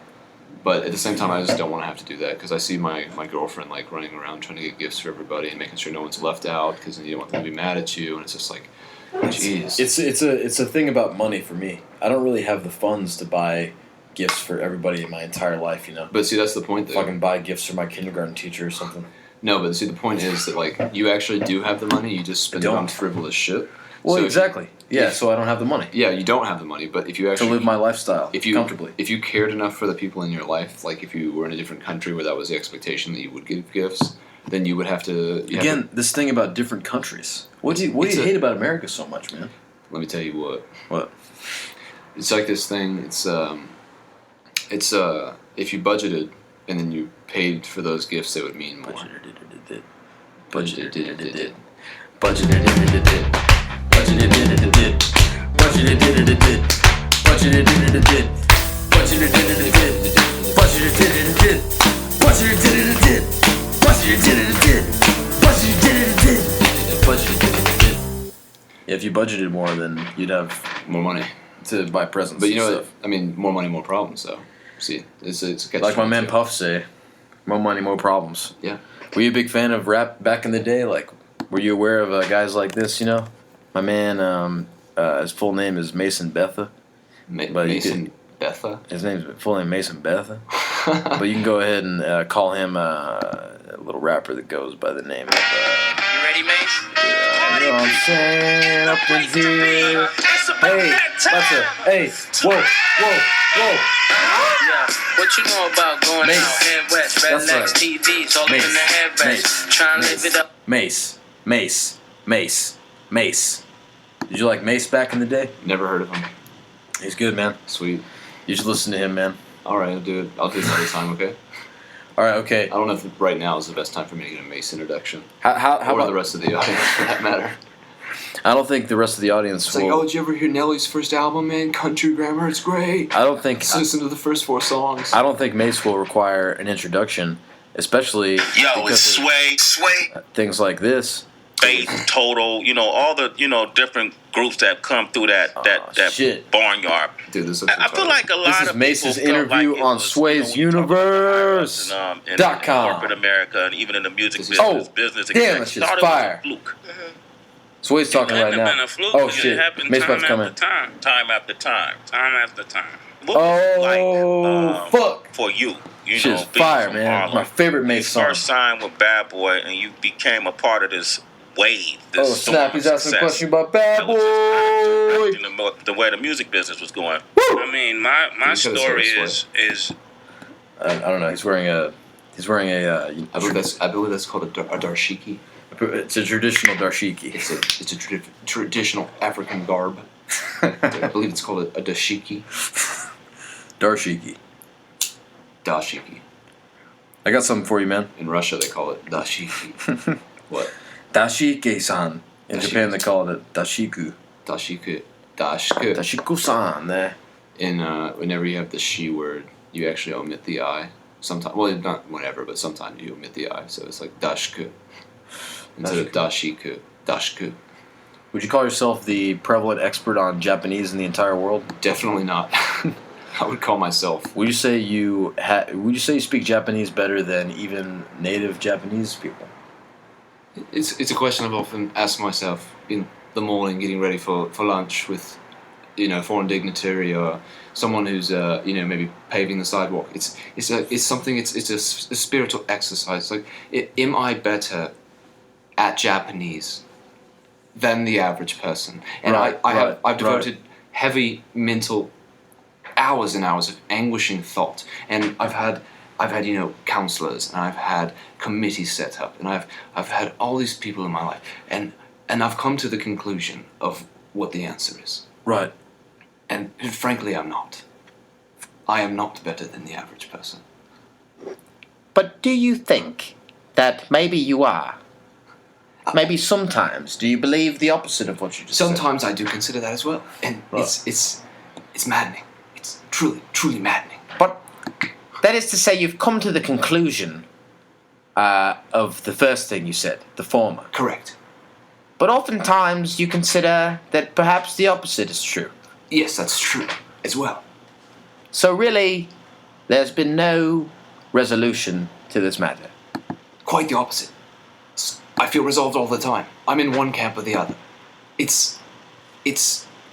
But at the same time, I just don't want to have to do that because I see my girlfriend like running around trying to get gifts for everybody and making sure no one's left out because you don't want them to be mad at you, and it's just like, jeez. It's a thing about money for me. I don't really have the funds to buy gifts for everybody in my entire life, you know. But see, that's the point. If I can buy gifts for my kindergarten teacher or something. No, but see, the point is that like you actually do have the money. You just spend it on frivolous shit. Well, so exactly. So I don't have the money. Yeah, you don't have the money, but if you actually... To live my lifestyle comfortably. If you cared enough for the people in your life, like if you were in a different country where that was the expectation that you would give gifts, then you would have to... This thing about different countries. What do you hate about America so much, man? Let me tell you what. What? It's like this thing, it's if you budgeted and then you paid for those gifts, it would mean more. Budgeted. If you budgeted more, then you'd have more money to buy presents. But you know, I mean, more money, more problems. Though, see, it's a like my man Puff say, more money, more problems. Yeah. Were you a big fan of rap back in the day? Like, were you aware of guys like this? You know, my man, his full name is Mason Betha. Mason Betha. His full name Mason Betha. But you can go ahead and call him a little rapper that goes by the name of. You ready, Mace? You know what I'm saying? Up in here. Hey, hey, whoa. Yeah, what you know about going Mace. out head west? Rednecks, Right. TVs, all Mace. in the headrest. Trying to live it up. Mace. Did you like Mace back in the day? Never heard of him. He's good, man. Sweet. You should listen to him, man. All right, I'll do it. I'll do it another time, okay? All right, okay. I don't know if right now is the best time for me to get a Mace introduction. How or about the rest of the audience, for that matter. I don't think the rest of the audience It's like, oh, did you ever hear Nelly's first album, man? Country Grammar, it's great. I don't think... Just listen to the first 4 songs. I don't think Mace will require an introduction, especially it's Sway, things like this. Faith, Total, all the different groups that come through that shit. barnyard. Dude, this looks I feel like a lot This is of Mace's people felt interview like it on was, Sway's we talk about Universe in .com. corporate America and even in the music Oh, business. damn, that execs shit's thought fire. It was a fluke. Sway's talking right Couldn't have now. been a fluke. Oh It shit, happened Mace time about to come after in. Time after time. Time after time. What was it Oh like, fuck! for you? Shit's being fire, from man. Harlem. My favorite You Mace song. first signed with Bad Boy and you became a part of this wave. This Oh snap! storm He's of asking a success. question about Bad That was just Boy. kind of the way the music business was going. I mean, my You could've story said is I don't know. He's wearing a. I believe that's called a dashiki. It's a traditional dashiki. It's a traditional African garb. I believe it's called a dashiki. Dashiki. Dashiki. I got something for you, man. In Russia, they call it dashiki. What? Dashiki-san. In Dashiki. Japan, they call it dashiku. Dashiku. Dashku. Dashiku-san, whenever you have the she word, you actually omit the I. Sometimes, well, not whenever, but sometimes you omit the I. So it's like dashku instead of dashiku. Dashku. Would you call yourself the prevalent expert on Japanese in the entire world? Definitely not. I would call myself. Would you say you speak Japanese better than even native Japanese people? It's a question I've often asked myself in the morning, getting ready for lunch with, foreign dignitary or someone who's maybe paving the sidewalk. It's a spiritual exercise. Like, am I better at Japanese than the average person? And I've devoted heavy mental hours and hours of anguishing thought, and I've had counselors, and I've had committees set up, and I've had all these people in my life, and I've come to the conclusion of what the answer is. Right. And frankly, I'm not. I am not better than the average person. But do you think that maybe you are? Maybe sometimes. Do you believe the opposite of what you just said? Sometimes I do consider that as well, and it's maddening. It's truly maddening. But that is to say, you've come to the conclusion of the first thing you said, the former. Correct. But oftentimes you consider that perhaps the opposite is true. Yes, that's true as well. So really, there's been no resolution to this matter. Quite the opposite. I feel resolved all the time. I'm in one camp or the other. It's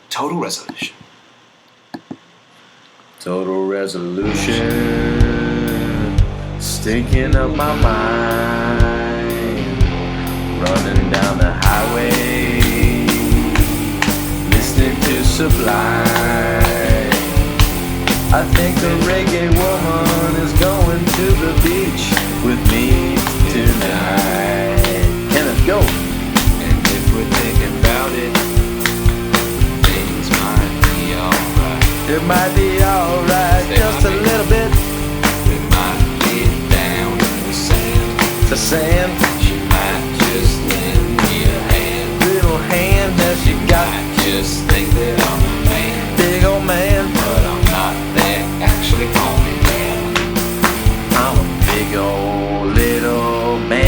total resolution. Total resolution, stinking up my mind, running down the highway, listening to Sublime. I think the reggae woman is going to the beach with me tonight. Kenneth, go. And if we're thinking about it, things might be alright. It might be alright, just a little bit. We might be down in the sand. The sand, She might just lend me a hand. little hand that she got, I just think that I'm a man, big old man. but I'm not that actually only man. I'm a big old little man,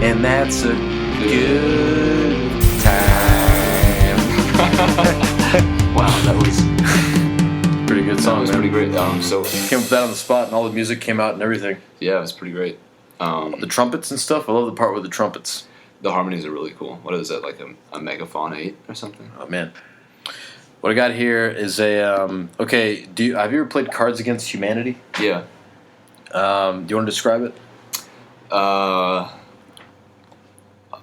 and that's a good time. Wow, that was Pretty good song, man. pretty great. So Came up with that on the spot, and all the music came out and everything. yeah, it was pretty great. The trumpets and stuff. I love the part with the trumpets. The harmonies are really cool. What is that, like a megaphone 8 or something? Oh man, what I got here is a okay. Have you ever played Cards Against Humanity? Yeah. Do you want to describe it?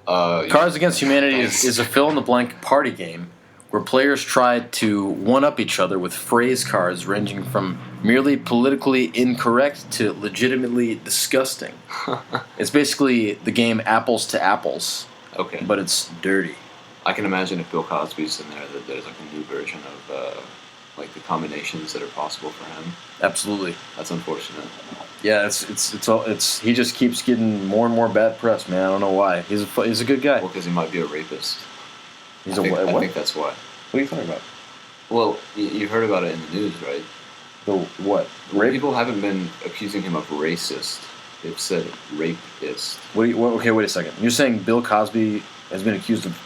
Cards Against Humanity is a fill-in-the-blank party game where players try to one-up each other with phrase cards ranging from merely politically incorrect to legitimately disgusting. It's basically the game Apples to Apples, Okay. but it's dirty. I can imagine if Bill Cosby's in there, that there's like a new version of like the combinations that are possible for him. Absolutely. That's unfortunate. Yeah, it's he just keeps getting more and more bad press, man. I don't know why. He's a good guy. Well, because he might be a rapist. He's I what? think that's why. What are you talking about? Well, you heard about it in the news, right? The what? Rape? People haven't been accusing him of racist. They've said rapist. Okay, wait a second. You're saying Bill Cosby has been accused of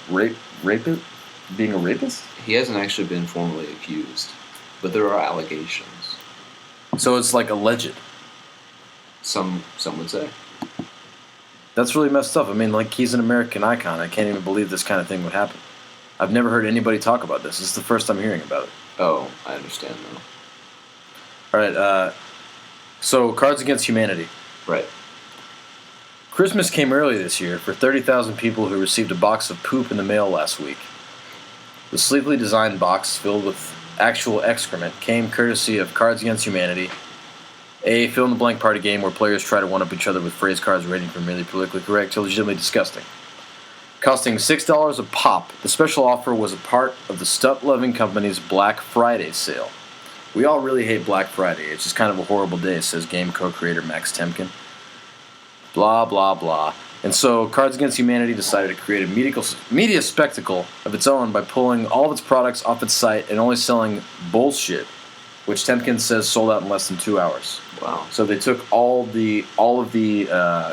being a rapist? He hasn't actually been formally accused, but there are allegations. So it's like alleged. Some would say. That's really messed up. I mean, like, he's an American icon. I can't even believe this kind of thing would happen. I've never heard anybody talk about this. This is the first time hearing about it. Oh, I understand now. All right, so Cards Against Humanity. Right. Christmas came early this year for 30,000 people who received a box of poop in the mail last week. The sleekly designed box filled with actual excrement came courtesy of Cards Against Humanity, a fill-in-the-blank party game where players try to one-up each other with phrase cards ranging from merely politically correct to legitimately disgusting. Costing $6 a pop, the special offer was a part of the stunt-loving company's Black Friday sale. We all really hate Black Friday. It's just kind of a horrible day, says game co-creator Max Temkin. Blah, blah, blah. And so Cards Against Humanity decided to create a media spectacle of its own by pulling all of its products off its site and only selling bullshit, which Temkin says sold out in less than 2 hours. Wow. So they took all of the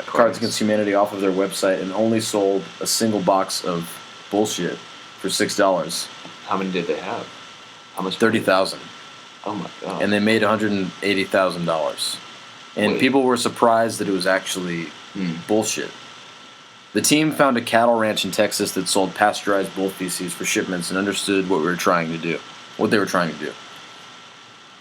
Cards Against Humanity off of their website and only sold a single box of bullshit for $6. How many did they have? How much? 30,000. Oh my god. And they made $180,000. And Wait. people were surprised that it was actually bullshit. The team found a cattle ranch in Texas that sold pasteurized bull feces for shipments and understood what they were trying to do.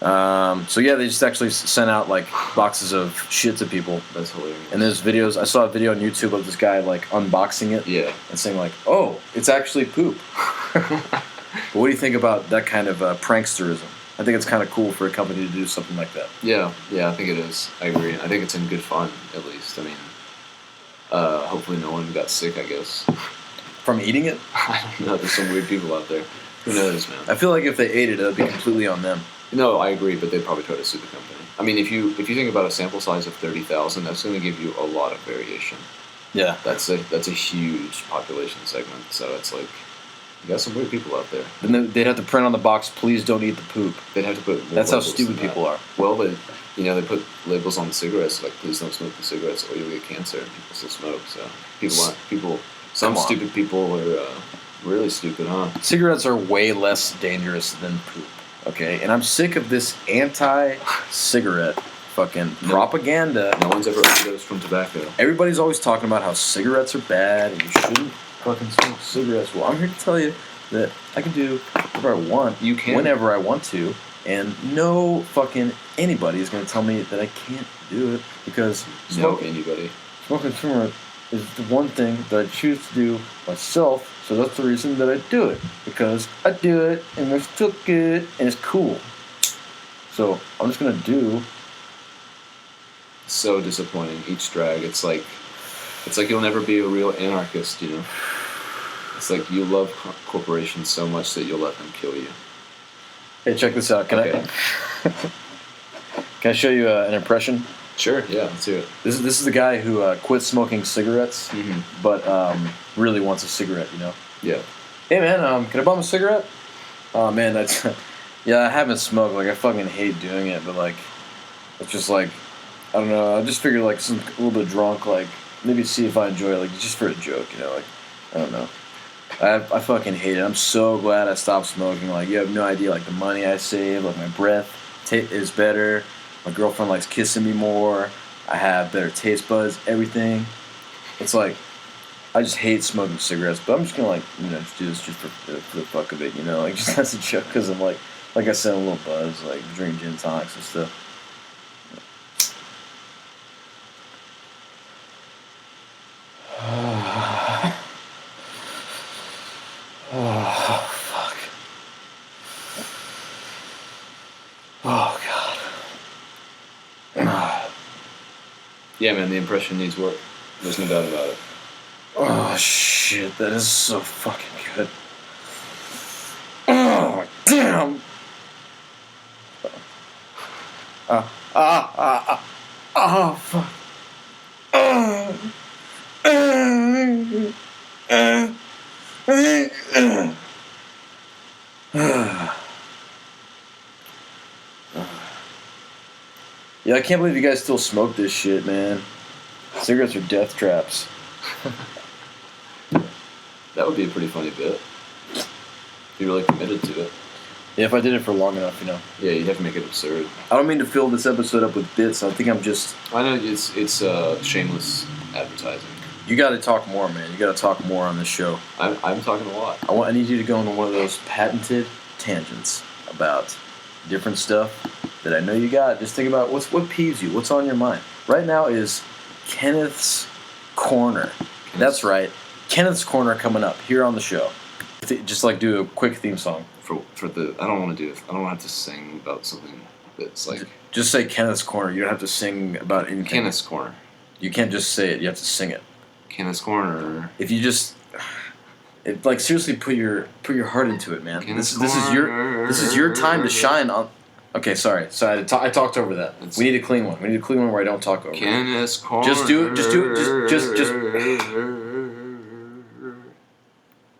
So yeah, they just actually sent out like boxes of shit to people. That's hilarious. And there's videos. I saw a video on YouTube of this guy like unboxing it. Yeah. And saying like, "Oh, it's actually poop." But what do you think about that kind of pranksterism? I think it's kind of cool for a company to do something like that. Yeah, I think it is. I agree. I think it's in good fun, at least. I mean, hopefully no one got sick, I guess. From eating it? I don't know. There's some weird people out there. Who knows, man? I feel like if they ate it, it would be completely on them. No, I agree, but they'd probably try to sue the company. I mean, if you think about a sample size of 30,000, that's going to give you a lot of variation. Yeah. That's a huge population segment. So it's like you got some weird people out there. Then they'd have to print on the box, "Please don't eat the poop." They'd have to put. More That's how labels stupid than that. people are. Well, they put labels on the cigarettes like "Please don't smoke the cigarettes or you'll get cancer," and people still smoke. So some Come on. stupid people are really stupid, huh? Cigarettes are way less dangerous than poop. Okay, and I'm sick of this anti-cigarette fucking propaganda. No one's ever overdosed from tobacco. Everybody's always talking about how cigarettes are bad and you shouldn't fucking smoke cigarettes. Well, I'm here to tell you that I can do whatever I want. You can. Whenever I want to. And no fucking anybody is going to tell me that I can't do it because Smoke anybody. smoking cigarette is the one thing that I choose to do myself. So that's the reason that I do it. Because I do it and it's still good and it's cool. So I'm just going to do. So disappointing. Each drag. It's like you'll never be a real anarchist, you know? It's like you love corporations so much that you'll let them kill you. Hey, check this out. Can I show you an impression? Sure, yeah, let's hear it. This is the guy who quit smoking cigarettes, but really wants a cigarette, you know? Yeah. Hey, man, can I bum a cigarette? Oh, man, that's... yeah, I haven't smoked. Like, I fucking hate doing it, but, like, it's just, like, I don't know. I just figured, like, a little bit drunk, like, maybe see if I enjoy it, like, just for a joke, you know? Like, I don't know. I fucking hate it. I'm so glad I stopped smoking. Like, you have no idea, like, the money I save, like, my breath is better. My girlfriend likes kissing me more. I have better taste buds, everything. It's like, I just hate smoking cigarettes, but I'm just gonna, like, you know, just do this just for the fuck of it, you know? Like, just as a joke, because I'm, like I said, I'm a little buzzed, like, drink gin tonics and stuff. Oh, fuck. Oh, God. Yeah, man, the impression needs work. There's no doubt about it. Oh, shit, that is so fucking good. Oh, damn. Oh, fuck. Yeah, I can't believe you guys still smoke this shit, man. Cigarettes are death traps. That would be a pretty funny bit. If you really committed to it. Yeah, if I did it for long enough, you know. Yeah, you'd have to make it absurd. I don't mean to fill this episode up with bits. I think I'm just... I know it's shameless advertising. You got to talk more, man. You got to talk more on this show. I'm talking a lot. I need you to go into one of those patented tangents about different stuff that I know you got. Just think about what peeves you. What's on your mind? Right now is Kenneth's Corner. That's right. Kenneth's Corner coming up here on the show. Just like do a quick theme song. For the I don't want to do it. I don't have to sing about something that's like Just say Kenneth's Corner. You don't have to sing about anything. Kenneth's Corner. You can't just say it. You have to sing it. Kenneth's Corner. If you just like seriously put your heart into it, man. This is your time to shine on. Okay, sorry. So I talked over that. We need a clean one. We need a clean one where I don't talk over. Kenneth's Corner. Just do it. Just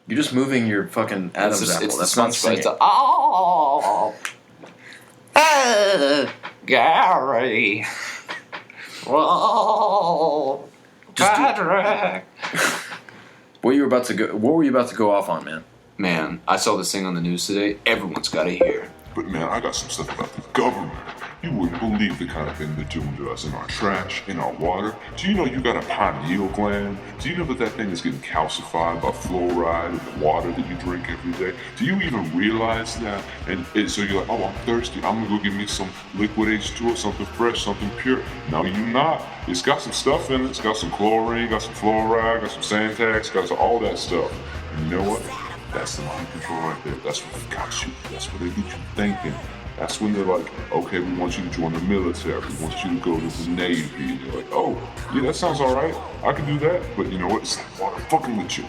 You're just moving your fucking Adam's apple. It's That's the not sponge. singing. Gary. Whoa. Patrick. What were you about to go off on, man? Man, I saw this thing on the news today. Everyone's got to hear. But man, I got some stuff about the government. You wouldn't believe the kind of thing they're doing to us in our trash, in our water. Do you know you got a pineal gland? Do you know that thing is getting calcified by fluoride in the water that you drink every day? Do you even realize that? And so you're like, oh, I'm thirsty. I'm gonna go get me some liquid H2O, something fresh, something pure. No, you're not. It's got some stuff in it. It's got some chlorine, got some fluoride, got some Santax, got all that stuff. And you know what? That's the mind control right there. That's what they got you. That's what they get you thinking. That's when they're like, okay, we want you to join the military. We want you to go to the Navy. And you're like, oh, yeah, that sounds all right. I can do that. But you know what? It's like water fucking with you.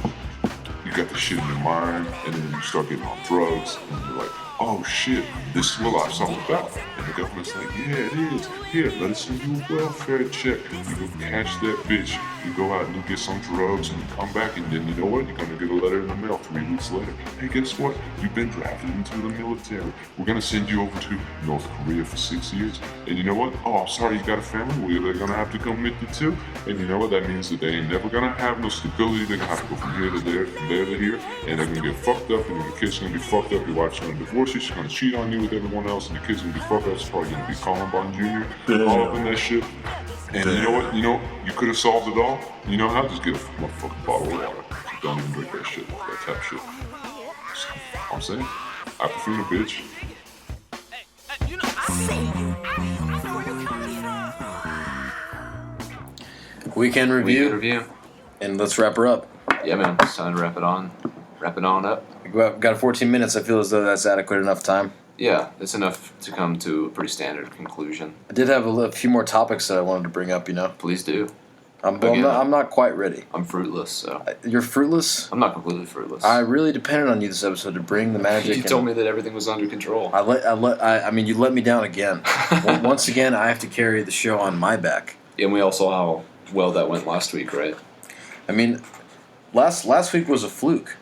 You got the shit in your mind, and then you start getting on drugs, and you're like, oh shit, this is what life's all about. And the government's like, yeah, it is. Here, let us send you a welfare check. You go catch that bitch. You go out and you get some drugs, and you come back, and then you know what? You're gonna get a letter in the mail 3 weeks later. Hey, guess what? You've been drafted into the military. We're gonna send you over to North Korea for 6 years. And you know what? Oh, I'm sorry, you got a family. Well, they're gonna have to come with you too. And you know what? That means that they ain't never gonna have no stability. They're gonna have to go from here to there, from there to here, and they're gonna get fucked up, and your kid's gonna be fucked up. Your wife's gonna divorce you. She's gonna cheat on you with everyone else, and your kid's gonna be fucked up. It's probably gonna be Columbine Jr. all up in that shit. And you know what? You could have solved it all. You know how? Just get a motherfucking bottle of water. Don't even drink that shit, that tap shit. So, I'm saying, Aquafina, bitch. Weekend review, Review. and let's wrap her up. Yeah, man. It's time to wrap it on up. We got 14 minutes. I feel as though that's adequate enough time. Yeah, it's enough to come to a pretty standard conclusion. I did have a few more topics that I wanted to bring up. Please do. I'm not quite ready. I'm fruitless, so. You're fruitless? I'm not completely fruitless. I really depended on you this episode to bring the magic. You told me that everything was under control. I mean, you let me down again. Once again, I have to carry the show on my back. And we all saw how well that went last week, right? I mean, last week was a fluke.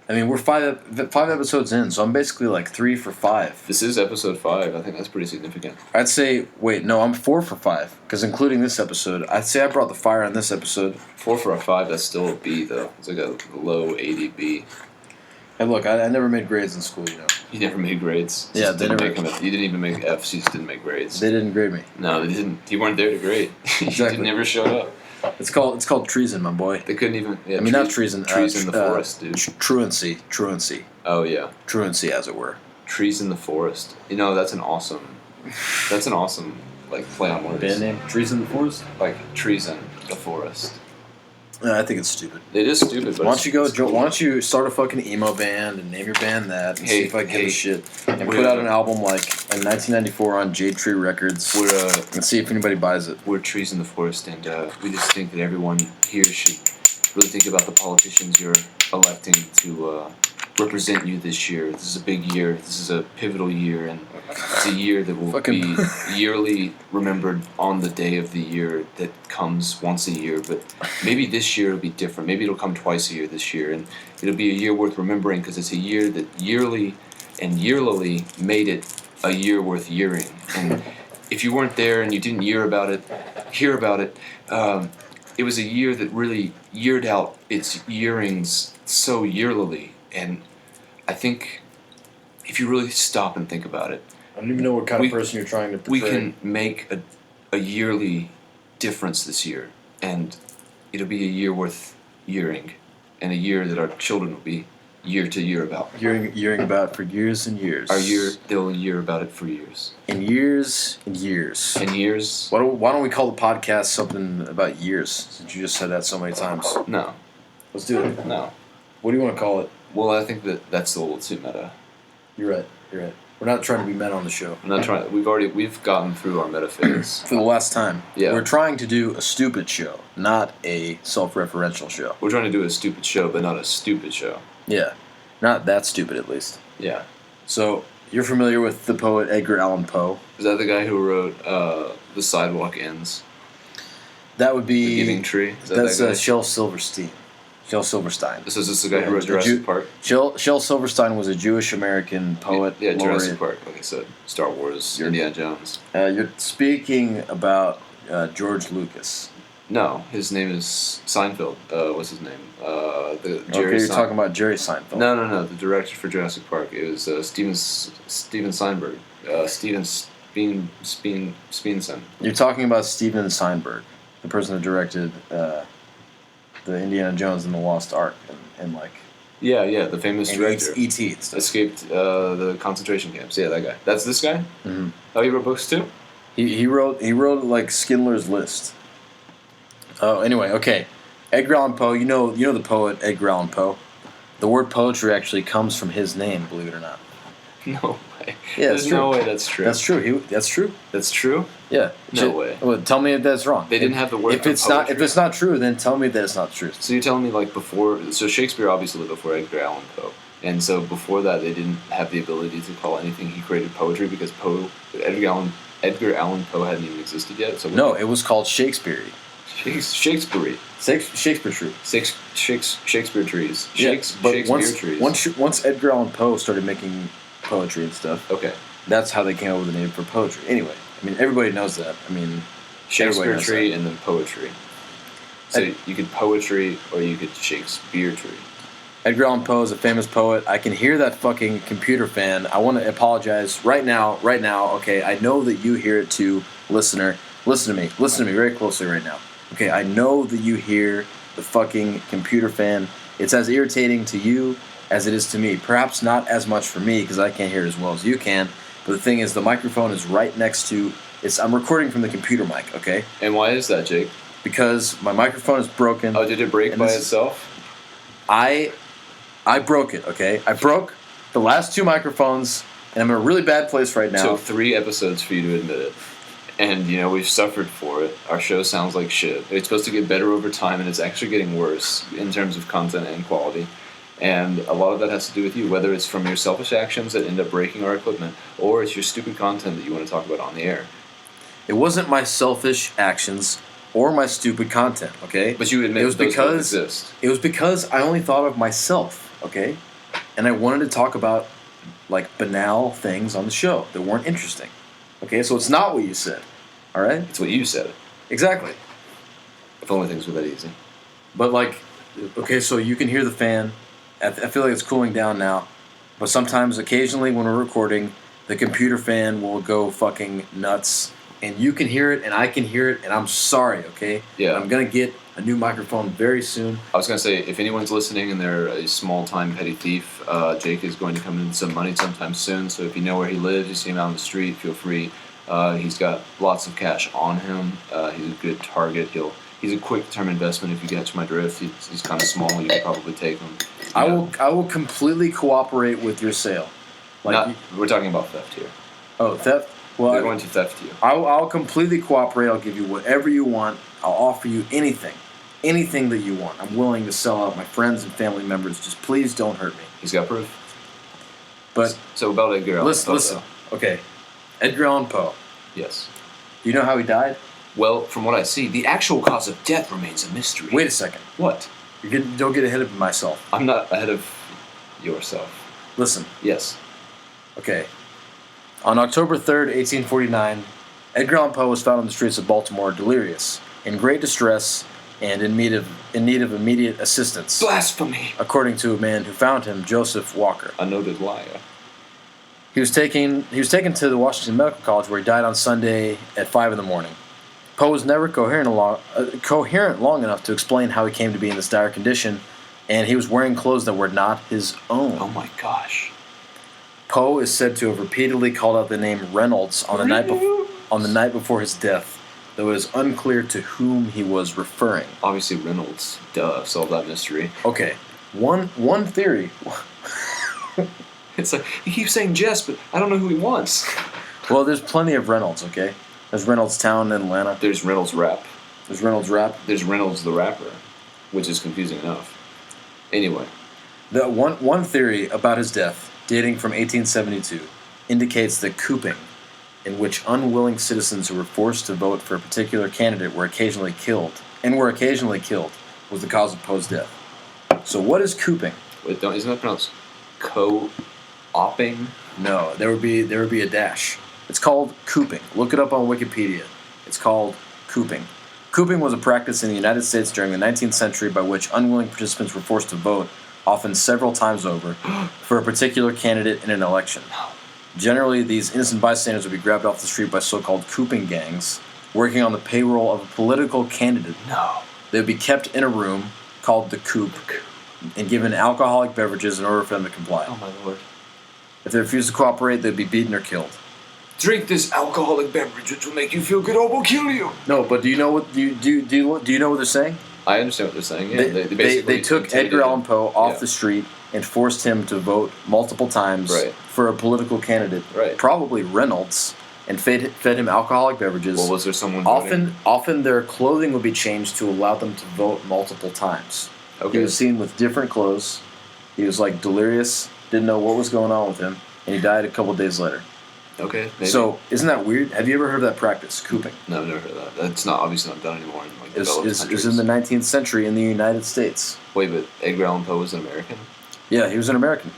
I mean, we're five episodes in, so I'm basically like 3 for 5. This is episode 5. I think that's pretty significant. I'd say, I'm 4 for 5, because including this episode, I'd say I brought the fire on this episode. 4 for a 5, that's still a B, though. It's like a low 80 B. Hey, look, I never made grades in school, You never made grades. Yeah, they never. You didn't even make F's. You just didn't make grades. They didn't grade me. No, they didn't. You weren't there to grade. Exactly. You never showed up. It's called treason, my boy. They couldn't even. Yeah, I mean, not treason. Trees in the forest, dude. Truancy. Oh yeah. Truancy, as it were. Trees in the forest. That's an awesome like play on words. Band name? Trees in the forest. Like treason, the forest. I think it's stupid. It is stupid, but why don't you start a fucking emo band and name your band that and see if I give a shit and put out an album like in 1994 on Jade Tree Records and see if anybody buys it. We're trees in the forest, and we just think that everyone here should really think about the politicians you're electing to represent you this year. This is a big year. This is a pivotal year, and it's a year that will be yearly remembered on the day of the year that comes once a year. But maybe this year it'll be different. Maybe it'll come twice a year this year, and it'll be a year worth remembering because it's a year that yearly and yearly made it a year worth yearing. And if you weren't there and you didn't hear about it, it was a year that really yeared out its yearings so yearly. And I think if you really stop and think about it, I don't even know what kind of person you're trying to portray. We can make a yearly difference this year, and it'll be a year worth yearing, and a year that our children will be year to year about. Yearing about for years and years. They'll year about it for years. And years and years. And years. Why don't we call the podcast something about years, since you just said that so many times? No. Let's do it. No. What do you want to call it? Well, I think that's a little too meta. You're right. We're not trying to be meta on the show. I'm not trying. We've gotten through our meta phase. For the last time. Yeah. We're trying to do a stupid show, not a self-referential show. We're trying to do a stupid show, but not a stupid show. Yeah. Not that stupid, at least. Yeah. So, You're familiar with the poet Edgar Allan Poe? Is that the guy who wrote The Sidewalk Ends? That would be The Giving Tree? Is that that's that guy? Shel Silverstein. Shel Silverstein. So is this the guy who wrote the Jurassic Park? Shel Silverstein was a Jewish American poet. Yeah, laureate. Jurassic Park. Like I said, Star Wars, Indiana Jones. You're speaking about George Lucas. No, his name is Seinfeld. What's his name? The Okay, Jerry you're talking about Jerry Seinfeld. No. The director for Jurassic Park. It was Steven Steinberg. Steven Spielsen. You're talking about Steven Steinberg, the person who directed the Indiana Jones and the Lost Ark, and like Yeah, the famous and director. E.T. and stuff. Escaped the concentration camps. Yeah, that guy. That's this guy. Mhm. Oh, he wrote books too. He wrote like Schindler's List. Oh, anyway, okay. Edgar Allan Poe. You know the poet Edgar Allan Poe. The word poetry actually comes from his name, believe it or not. No way. Yeah, There's it's true. no way that's true. That's true. That's true. That's true. Yeah. No way. Well, tell me if that's wrong. They didn't have the word If it's not, if poetry. it's not true, then tell me that it's not true. So you're telling me like before? So Shakespeare obviously lived before Edgar Allan Poe, and so before that they didn't have the ability to call anything he created poetry because Edgar Allan Poe hadn't even existed yet. So No, it was called Shakespeare. Shakespeare. Shakespeare tree. Shakespeare trees. Yeah, but Shakespeare trees. once Edgar Allan Poe started making poetry and stuff, Okay. that's how they came up with the name for poetry. Anyway, I mean everybody knows that. I mean Shakespeare knows tree and then poetry. So you could poetry or you could Shakespeare tree. Edgar Allan Poe is a famous poet. I can hear that fucking computer fan. I want to apologize right now. Okay, I know that you hear it too, listener. Listen to me very closely right now. Okay, I know that you hear the fucking computer fan. It's as irritating to you as it is to me. Perhaps not as much for me because I can't hear it as well as you can. But the thing is, the microphone is right next to. I'm recording from the computer mic. Okay, And why is that, Jake? because my microphone is broken. Oh, did it break And by this is- itself? I broke it, okay? I broke the last two microphones, and I'm in a really bad place right now. Took 3 episodes for you to admit it. And, we've suffered for it. Our show sounds like shit. It's supposed to get better over time, and it's actually getting worse in terms of content and quality. And a lot of that has to do with you, whether it's from your selfish actions that end up breaking our equipment, or it's your stupid content that you want to talk about on the air. It wasn't my selfish actions or my stupid content, okay? But you admit it was those both because exist. it was because I only thought of myself, okay? And I wanted to talk about like banal things on the show that weren't interesting. Okay, so it's not what you said. All right? It's what you said. Exactly. If only things were that easy. But like, okay, so you can hear the fan. I feel like it's cooling down now. But sometimes, occasionally, when we're recording, the computer fan will go fucking nuts, and you can hear it, and I can hear it, and I'm sorry. Okay. Yeah. I'm gonna get a new microphone very soon. I was going to say, if anyone's listening and they're a small-time petty thief, Jake is going to come in some money sometime soon. So if you know where he lives, you see him out on the street, feel free. He's got lots of cash on him. He's a good target. He's a quick-term investment. If you catch my drift, he's kind of small. You can probably take him. I will completely cooperate with your sale. We're talking about theft here. Oh, theft. Well, They're going to theft you. I'll completely cooperate. I'll give you whatever you want. I'll offer you anything that you want. I'm willing to sell out my friends and family members. Just please don't hurt me. He's got proof. But So about Edgar Allan Poe, listen. Okay, Edgar Allan Poe. Yes. Do you know how he died? Well, from what I see, the actual cause of death remains a mystery. Wait a second. What? Don't get ahead of myself. I'm not ahead of yourself. Listen. Yes. Okay. On October 3rd, 1849, Edgar Allan Poe was found on the streets of Baltimore delirious, in great distress, and in need of immediate assistance, Blasphemy! according to a man who found him, Joseph Walker. A noted liar. He was taken to the Washington Medical College, where he died on Sunday at 5 in the morning. Poe was never coherent long enough to explain how he came to be in this dire condition, and he was wearing clothes that were not his own. Oh my gosh. Poe is said to have repeatedly called out the name Reynolds on the night before his death, though it is unclear to whom he was referring. Obviously Reynolds. Duh. Solve that mystery. Okay, one theory. It's like, he keeps saying Jess, but I don't know who he wants. Well, there's plenty of Reynolds. Okay, there's Reynolds Town in Atlanta. There's Reynolds Rap. There's Reynolds Rap. There's Reynolds the Rapper, which is confusing enough. Anyway. The one theory about his death, dating from 1872, indicates that cooping, in which unwilling citizens who were forced to vote for a particular candidate were occasionally killed, was the cause of Poe's death. So what is cooping? Wait, isn't that pronounced co-oping? No, there would be a dash. It's called cooping. Look it up on Wikipedia. It's called cooping. Cooping was a practice in the United States during the 19th century by which unwilling participants were forced to vote, often several times over, for a particular candidate in an election. Generally, these innocent bystanders would be grabbed off the street by so-called cooping gangs, working on the payroll of a political candidate. No. They would be kept in a room called the coop and given alcoholic beverages in order for them to comply. Oh my lord. If they refused to cooperate, they'd be beaten or killed. Drink this alcoholic beverage, which will make you feel good, or we'll kill you. No, but do you know what do you know what they're saying? I understand what they're saying. Yeah, They took intimidated Edgar Allan him. Poe off Yeah. the street and forced him to vote multiple times Right. for a political candidate, Right. probably Reynolds, and fed him alcoholic beverages. Well, was there someone voting? Often their clothing would be changed to allow them to vote multiple times. Okay. He was seen with different clothes. He was like delirious, didn't know what was going on with him, and he died a couple days later. Okay. Maybe. So, isn't that weird? Have you ever heard of that practice, cooping? No, I've never heard of that. That's not obviously not done anymore in like It developed was countries. in the 19th century in the United States. Wait, but Edgar Allan Poe was an American? Yeah, he was an American.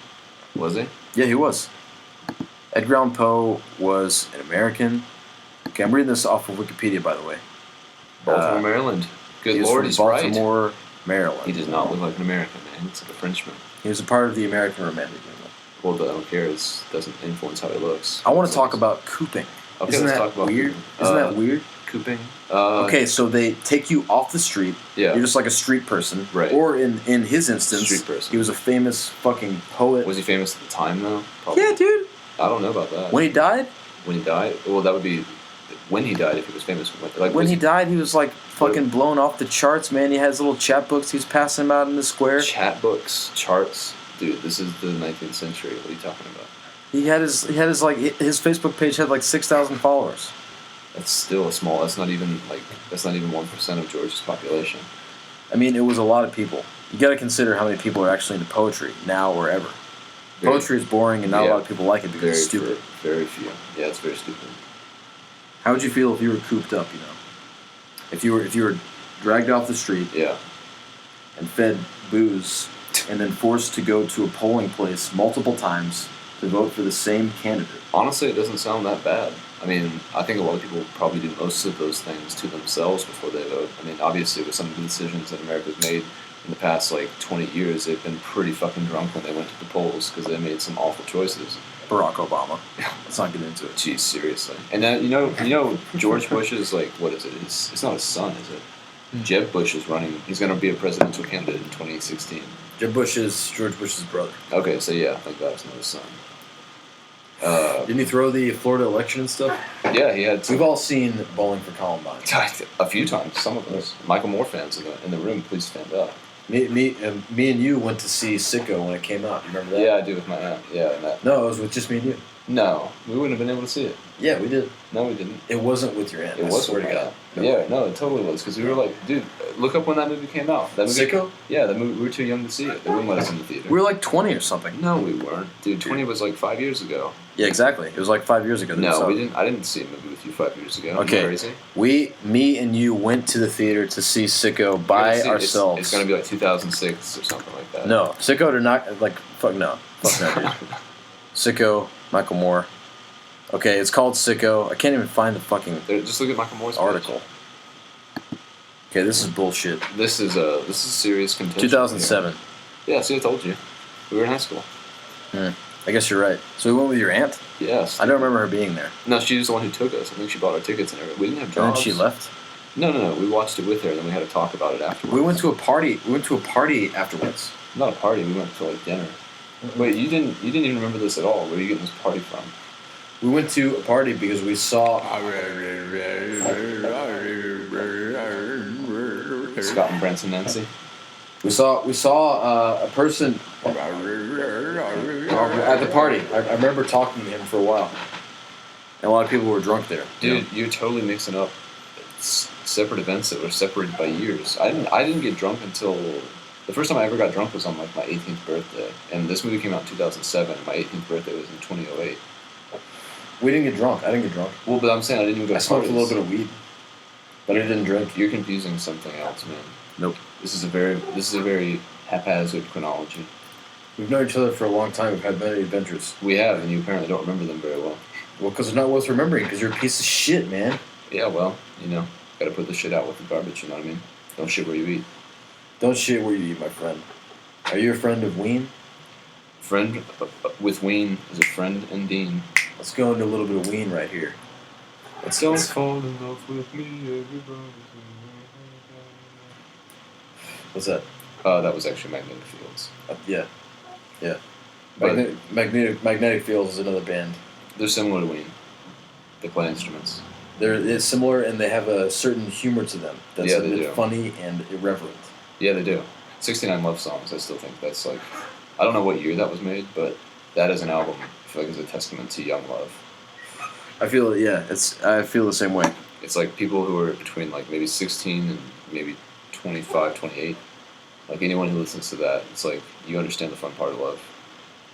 Was he? Yeah, he was. Edgar Allan Poe was an American. Okay, I'm reading this off of Wikipedia, by the way. Baltimore, Maryland. Good He was lord, from he's right. Baltimore, Maryland. He does not look like an American, man. He's like a Frenchman. He was a part of the American Romantic movement. Well, but I don't care. It doesn't influence how he looks. I want to talk about cooping. Okay, Isn't let's that talk about weird? cooping. Isn't that weird? Cooping. Okay, so they take you off the street. Yeah. You're just like a street person. Right. Or in his instance, Street person. he was a famous fucking poet. Was he famous at the time, though? Probably. Yeah, dude. I don't know about that. When he died? When he died? Well, that would be when he died if he was famous. Like, When was he died, he was like fucking blown off the charts, man. He had his little chapbooks. He was passing them out in the square. Chat books, charts. Dude, this is the 19th century. What are you talking about? He had his Facebook page had like 6,000 followers. That's still a small. That's not even 1% of Georgia's population. I mean, it was a lot of people. You got to consider how many people are actually into poetry now or ever. Very- Poetry is boring, and not a yeah. lot of people like it because Very it's stupid. Very few. Yeah, it's very stupid. How would you feel if you were cooped up? You know, if you were dragged off the street Yeah. and fed booze, and then forced to go to a polling place multiple times to vote for the same candidate. Honestly, it doesn't sound that bad. I mean, I think a lot of people probably do most of those things to themselves before they vote. I mean, obviously, with some of the decisions that America's made in the past, 20 years, they've been pretty fucking drunk when they went to the polls because they made some awful choices. Barack Obama. Let's not get into it. Jeez, seriously. And then, you know, George Bush is what is it? It's not his son, is it? Jeb Bush is running. He's going to be a presidential candidate in 2016. Jeb Bush is George Bush's brother. Okay, so yeah, I think that was not his son. Didn't he throw the Florida election and stuff? Yeah, he had We've all seen Bowling for Columbine. a few times. Some of us. Michael Moore fans in the room, please stand up. Me and you went to see Sicko when it came out. You remember that? Yeah, I do with my aunt. Yeah, and that. No, it was with just me and you. No, we wouldn't have been able to see it. Yeah, we did. No, we didn't. It wasn't with your aunt. It I was swear with to my God. aunt. No. Yeah, no, it totally was because we were like, dude, look up when that movie came out. That movie, Sicko? Yeah, that movie. We were too young to see it. They wouldn't let us in the theater. We were like 20 or something. No, we weren't. Dude, 20 was like 5 years ago. Yeah, exactly. It was like 5 years ago. that No, saw we it. didn't. I didn't see a movie with you 5 years ago. Okay. Are you crazy? Me and you went to the theater to see Sicko by It's- ourselves. It's going to be like 2006 or something like that. No, Sicko did not fuck no, dude. Sicko, Michael Moore. Okay, it's called Sicko. I can't even find the fucking Just look at Michael Moore's page. article. Okay, this is bullshit. This is serious contention. 2007. Yeah, see, I told you. We were in high school. I guess you're right. So we went with your aunt? Yes. I don't remember her being there. No, she was the one who took us. I think she bought our tickets and everything. We didn't have And then jobs. she left. No. We watched it with her, and then we had to talk about it afterwards. We went to a party. We went to a party afterwards. Not a party. We went to like dinner. Wait, you didn't even remember this at all. Where are you getting this party from? We went to a party because we saw. Scott and Branson Nancy. We saw a person at the party. I remember talking to him for a while, and a lot of people were drunk there. Dude, you're totally mixing up separate events that were separated by years. I didn't get drunk until the first time I ever got drunk was on like my 18th birthday, and this movie came out in 2007. And my 18th birthday was in 2008. We didn't get drunk. I didn't get drunk. Well, but I'm saying I didn't even go I to smoked a parties. little bit of weed, but I didn't drink. You're confusing something else, man. Nope. This is a very haphazard chronology. We've known each other for a long time. We've had many adventures. We have, and you apparently don't remember them very well. Well, because they're not worth remembering. Because you're a piece of shit, man. Yeah, well, gotta put the shit out with the garbage. You know what I mean? Don't shit where you eat. Don't shit where you eat, my friend. Are you a friend of Ween? Friend with Ween is a friend and Dean. Let's go into a little bit of Ween right here. Don't fall in love with me, everybody. What's that? That was actually Magnetic Fields. Yeah. But Magnetic Fields is another band. they're similar to Ween. They play instruments. It's similar, and they have a certain humor to them that's Yeah, a they bit do. funny and irreverent. Yeah, they do. 69 Love Songs, I still think that's like... I don't know what year that was made, but that as an album, I feel like is a testament to young love. I feel I feel the same way. It's like people who are between like maybe 16 and maybe 25, 28. Like anyone who listens to that, it's like you understand the fun part of love.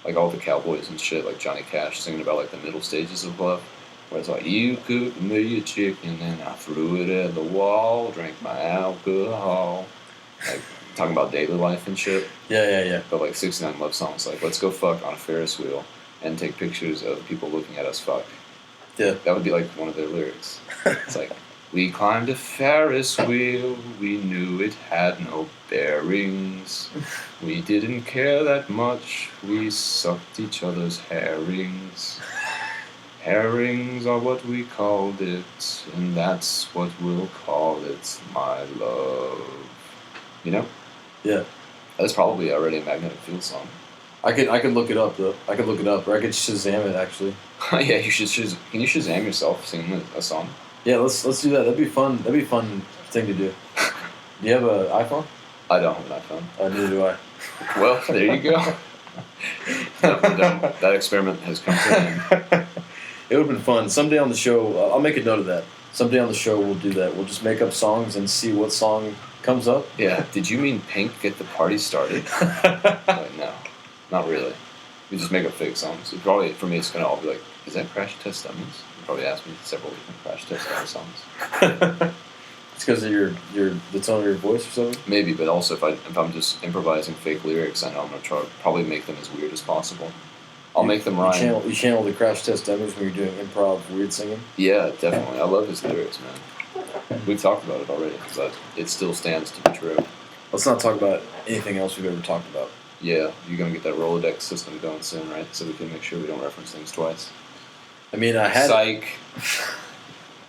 Like all the cowboys and shit, like Johnny Cash singing about like the middle stages of love. Where it's like, you cooked me a chicken and I threw it at the wall, drank my alcohol. Like talking about daily life and shit. Yeah. But like 69 Love Songs, like let's go fuck on a Ferris wheel and take pictures of people looking at us fuck. Yeah. That would be like one of their lyrics. It's like, we climbed a Ferris wheel, we knew it had no bearings. We didn't care that much, we sucked each other's herrings. Herrings are what we called it, and that's what we'll call it, my love. You know? Yeah. That's probably already a Magnetic Field song. I could look it up though. I could look it up, or I could Shazam it actually. Yeah, you should Can you Shazam yourself singing a song? Yeah, let's do that. That'd be fun. That'd be a fun thing to do. Do you have an iPhone? I don't have an iPhone. Neither do I. Well, there you go. That experiment has come to an end. It would have been fun. Someday on the show, I'll make a note of that. Someday on the show, we'll do that. We'll just make up songs and see what song comes up. Yeah, did you mean Pink Get the Party Started? Like, no, not really. We just make up fake songs. It probably, for me, it's going to all be like, is that Crash Test Dummies? You probably asked me several different Crash Test Dummies songs. It's because of the tone of your voice or something? Maybe, but also if I'm just improvising fake lyrics, I know I'm going to probably make them as weird as possible. I'll make them rhyme. You channel the Crash Test Dummies when you're doing improv weird singing? Yeah, definitely. I love his lyrics, man. We've talked about it already, but it still stands to be true. Let's not talk about anything else we've ever talked about. Yeah, you're going to get that Rolodex system going soon, right? So we can make sure we don't reference things twice. I mean, I had Psych.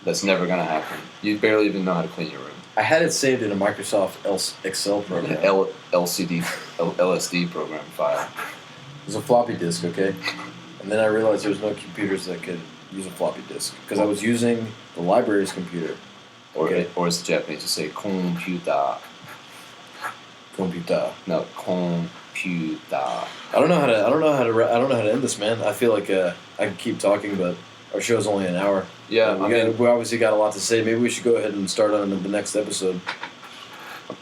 That's never going to happen. You barely even know how to clean your room. I had it saved in a Microsoft Excel program. LSD program file. It was a floppy disk, okay? And then I realized there was no computers that could use a floppy disk because I was using the library's computer. Okay. Or as the Japanese would say, computer. Computer. No, computer. I don't know how to end this, man. I feel like I can keep talking, but our show's only an hour. Yeah, we obviously got a lot to say. Maybe we should go ahead and start on the next episode.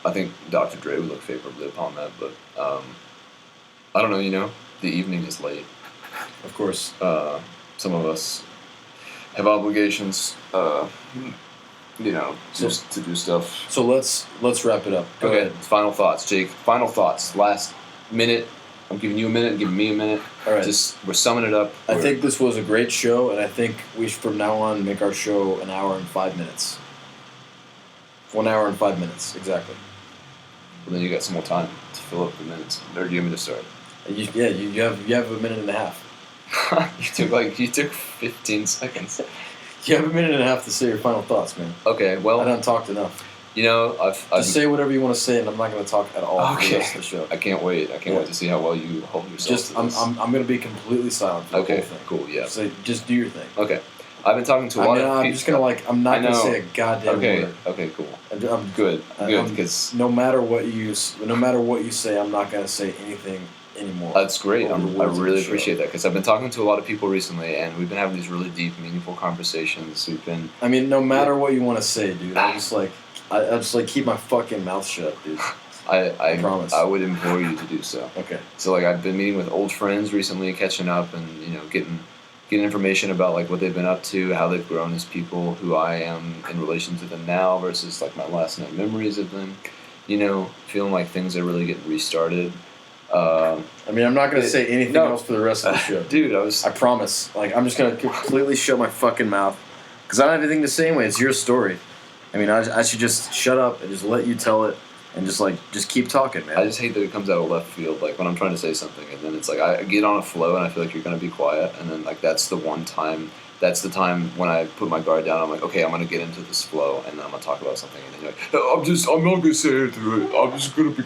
I think Dr. Dre would look favorably upon that, but I don't know. The evening is late. Of course. Some of us have obligations, just to do stuff. So let's wrap it up. Go ahead. Final thoughts, Jake. Final thoughts. Last minute. I'm giving you a minute. Giving me a minute. All right. We're summing it up. I think this was a great show, and I think we should from now on make our show an hour and 5 minutes. 1 hour and 5 minutes, exactly. Well, then you got some more time to fill up the minutes. Or do you want me to start? You have a minute and a half. You took 15 seconds. You have a minute and a half to say your final thoughts, man. Okay, well, I done talked enough. I've Just say whatever you want to say, and I'm not going to talk at all for the rest of the show. I can't wait. I can't wait to see how well you hold yourself. I'm going to be completely silent for the whole thing. Cool. Yeah. Just do your thing. Okay. I've been talking to a lot of people. I'm just going to I'm not going to say a goddamn word. Okay. Cool. I'm good. Because no matter what you say, I'm not going to say anything anymore. That's great. I really appreciate that because I've been talking to a lot of people recently, and we've been having these really deep, meaningful conversations. No matter what you want to say, dude. I just keep my fucking mouth shut, dude. I promise. I would implore you to do so. Okay. So I've been meeting with old friends recently, catching up, and getting getting information about like what they've been up to, how they've grown as people, who I am in relation to them now versus like my last night memories of them. You know, feeling like things are really getting restarted. I mean, I'm not gonna say anything else for the rest of the show, Dude, I promise. Like, I'm just gonna completely shut my fucking mouth because I don't have anything to say anyway. It's your story. I mean, I should just shut up and just let you tell it and just keep talking, man. I just hate that it comes out of left field, like when I'm trying to say something, and then it's like I get on a flow, and I feel like you're gonna be quiet, and then like that's the time when I put my guard down. I'm like, okay, I'm gonna get into this flow, and then I'm gonna talk about something, and then you're like, I'm not gonna say it through it. I'm just gonna be